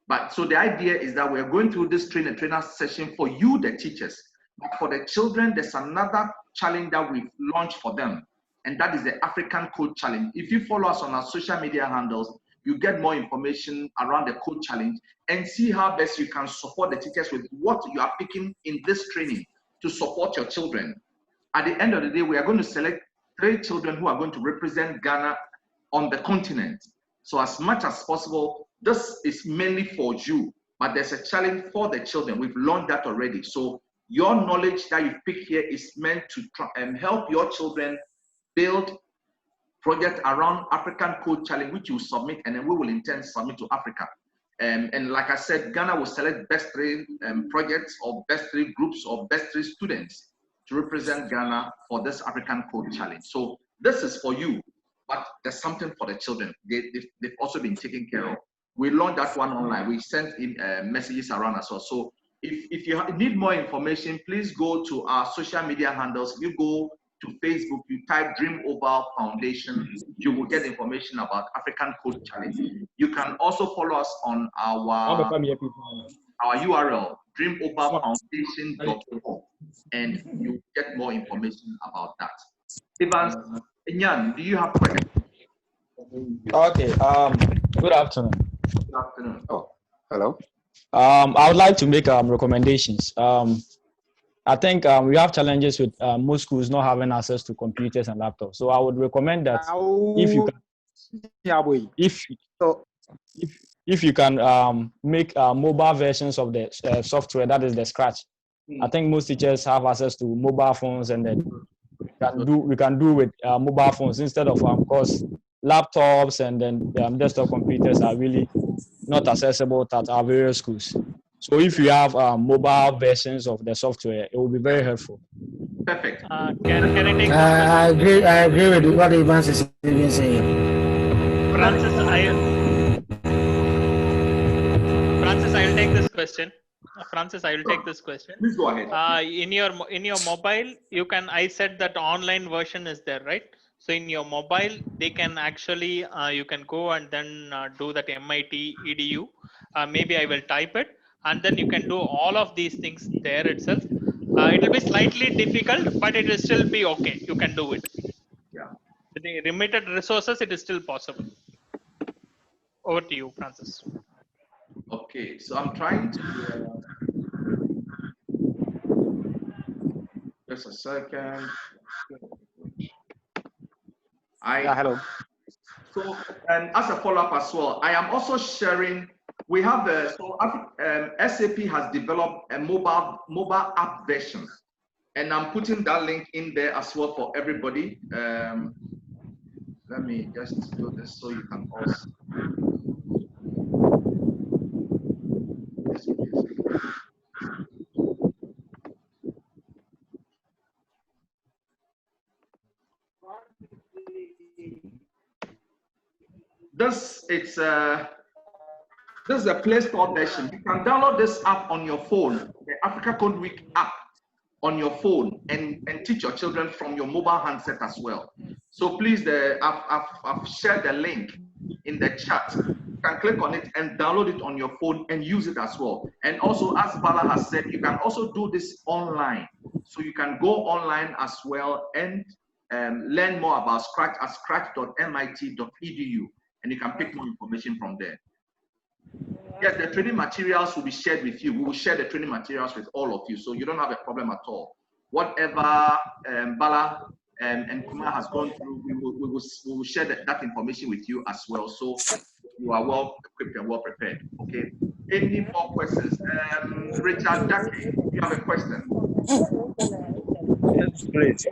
But so the idea is that we're going through this trainer session for you, the teachers. But for the children, there's another challenge that we've launched for them, and that is the African Code Challenge. If you follow us on our social media handles, you get more information around the Code Challenge and see how best you can support the teachers with what you are picking in this training to support your children. At the end of the day, we are going to select 3 children who are going to represent Ghana on the continent. So as much as possible, this is mainly for you, but there's a challenge for the children. We've learned that already. So your knowledge that you pick here is meant to try and help your children build project around African Code Challenge, which you submit, and then we will in turn submit to Africa. And like I said, Ghana will select best 3 projects or best 3 groups or best 3 students to represent Ghana for this African Code Challenge. So this is for you, but there's something for the children. They've also been taken care of. We launched that one online. We sent in messages around as well. So if you need more information, please go to our social media handles. If you go to Facebook, you type Dream Oval Foundation, you will get information about African Code Challenge. You can also follow us on our URL, dreamovalfoundation.com, and you get more information about that. Evans, Nyan, do you have questions? Okay, good afternoon. Good afternoon. Oh, hello. I would like to make recommendations. I think we have challenges with most schools not having access to computers and laptops. So I would recommend that if you can make mobile versions of the software, that is the Scratch. I think most teachers have access to mobile phones, and then we can do with mobile phones instead of course laptops, and then desktop computers are really not accessible at our various schools. So if you have mobile versions of the software, it will be very helpful. Perfect. Can I take? I agree with what Evans is even saying. Francis, I'll take this question. Francis, I will take this question. Please go ahead. In your mobile, you can. I said that online version is there, right? So in your mobile, they can actually you can go and then do that MIT EDU. Maybe I will type it, and then you can do all of these things there itself. It will be slightly difficult, but it will still be okay. You can do it. Yeah. With the limited resources, it is still possible. Over to you, Francis. Okay, so I'm trying to. Just a second. Yeah, hello. So, and as a follow-up as well, I am also sharing. We have SAP has developed a mobile app version, and I'm putting that link in there as well for everybody. Let me just do this so you can also. This is a Play Store version. You can download this app on your phone, the Africa Code Week app on your phone, and teach your children from your mobile handset as well. So please, I've shared the link in the chat. You can click on it and download it on your phone and use it as well. And also, as Bala has said, you can also do this online. So you can go online as well and learn more about Scratch at scratch.mit.edu, and you can pick more information from there. Yes, the training materials will be shared with you. We will share the training materials with all of you, so you don't have a problem at all. Whatever Bala and Kumar has gone through, we will share that information with you as well, so you are well equipped and well prepared. Okay. Any more questions? Richard Ducky, you have a question? Yes, please.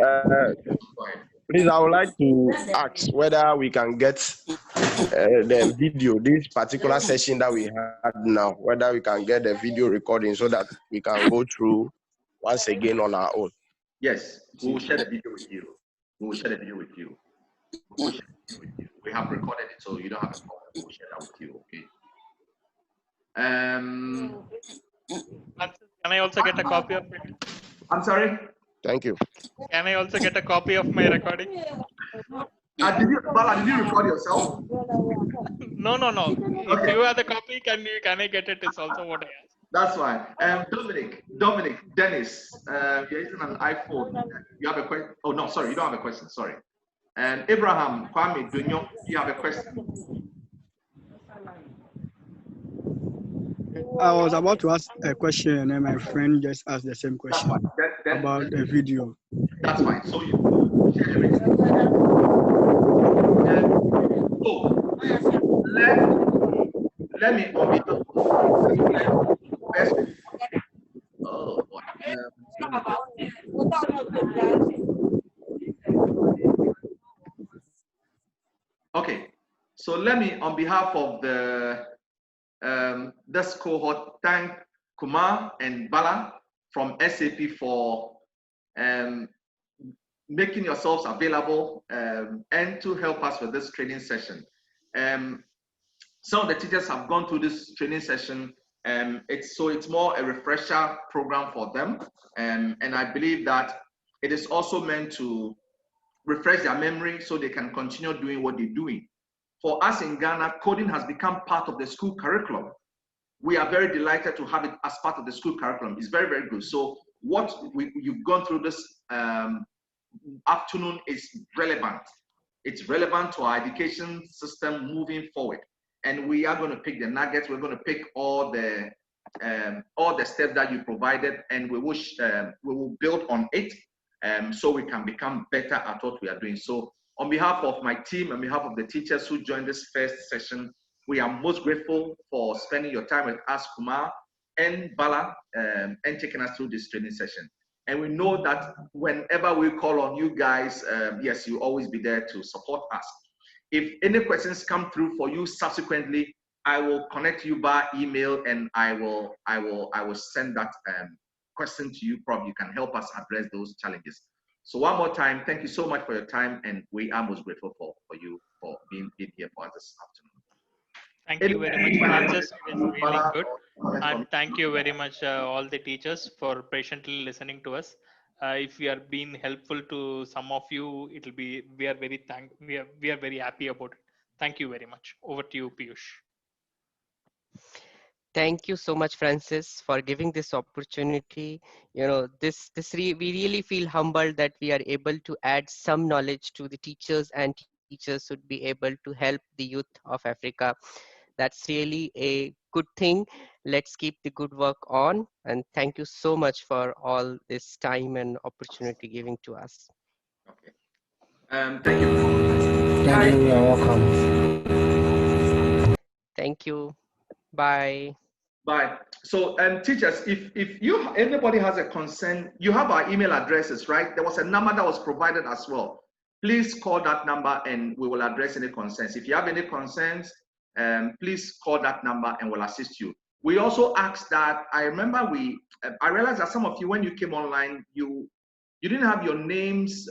Please, I would like to ask whether we can get the video, this particular session that we had now, whether we can get the video recording so that we can go through once again on our own. Yes, we will share the video with you. We will share the video with you. We have recorded it, so you don't have a problem. We will share that with you, okay? Can I also get a copy of it? I'm sorry? Thank you. Can I also get a copy of my recording? Did you record yourself? No. Okay. If you have the copy, can I get it? Is also what I asked. That's fine. Dominic, Dennis, you're using an iPhone. You have a question? Oh no, sorry, you don't have a question. Sorry. And Abraham Kwame Dunyo, you have a question? I was about to ask a question, and my friend just asked the same question about the video. That's fine. So let me okay. So let me, on behalf of the this cohort, thank Kumar and Bala from SAP for making yourselves available and to help us with this training session. Some of the teachers have gone through this training session. It's more a refresher program for them. And I believe that it is also meant to refresh their memory so they can continue doing what they're doing. For us in Ghana, coding has become part of the school curriculum. We are very delighted to have it as part of the school curriculum. It's very, very good. So what you've gone through this afternoon is relevant. It's relevant to our education system moving forward. And we are going to pick the nuggets. We're going to pick all the steps that you provided, and we will build on it so we can become better at what we are doing. So on behalf of my team, on behalf of the teachers who joined this first session, we are most grateful for spending your time with us, Kumar and Bala, and taking us through this training session. And we know that whenever we call on you guys, yes, you'll always be there to support us. If any questions come through for you subsequently, I will connect you by email, and I will send that question to you. Probably you can help us address those challenges. So one more time, thank you so much for your time, and we are most grateful for you for being here for us this afternoon. Thank you very much, Francis. It is really good. And thank you very much, all the teachers, for patiently listening to us. If we are being helpful to some of you, we are very happy about it. Thank you very much. Over to you, Piyush. Thank you so much, Francis, for giving this opportunity. You know, we really feel humbled that we are able to add some knowledge to the teachers, and teachers should be able to help the youth of Africa. That's really a good thing. Let's keep the good work on. And thank you so much for all this time and opportunity giving to us. Okay. Thank you. Thank you. You're welcome. Thank you. Bye. Bye. So, teachers, if anybody has a concern, you have our email addresses, right? There was a number that was provided as well. Please call that number and we will address any concerns. If you have any concerns, please call that number and we'll assist you. We also asked that, I remember I realized that some of you, when you came online, you didn't have your names,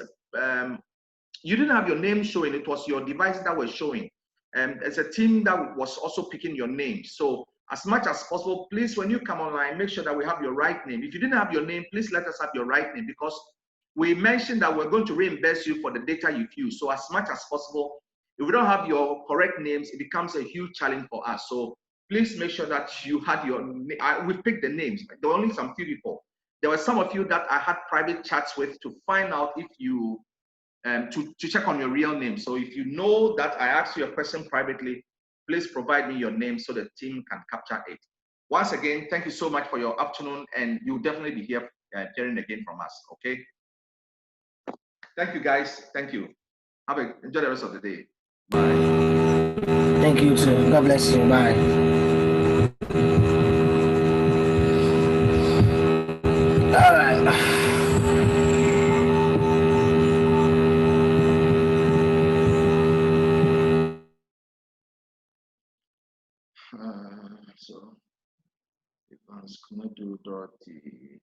you didn't have your name showing. It was your device that was showing. There's a team that was also picking your name. So as much as possible, please, when you come online, make sure that we have your right name. If you didn't have your name, please let us have your right name, because we mentioned that we're going to reimburse you for the data you've used. So as much as possible, if we don't have your correct names, it becomes a huge challenge for us. So please make sure that you had we picked the names. There were only some few people. There were some of you that I had private chats with to find out if you, to check on your real name. So if you know that I asked you a question privately, please provide me your name so the team can capture it. Once again, thank you so much for your afternoon, and you'll definitely be hearing again from us, okay? Thank you, guys. Thank you. Enjoy the rest of the day. Bye. Thank you too. God bless you. Bye. All right. So, Evans, Kunodu, Dorothy.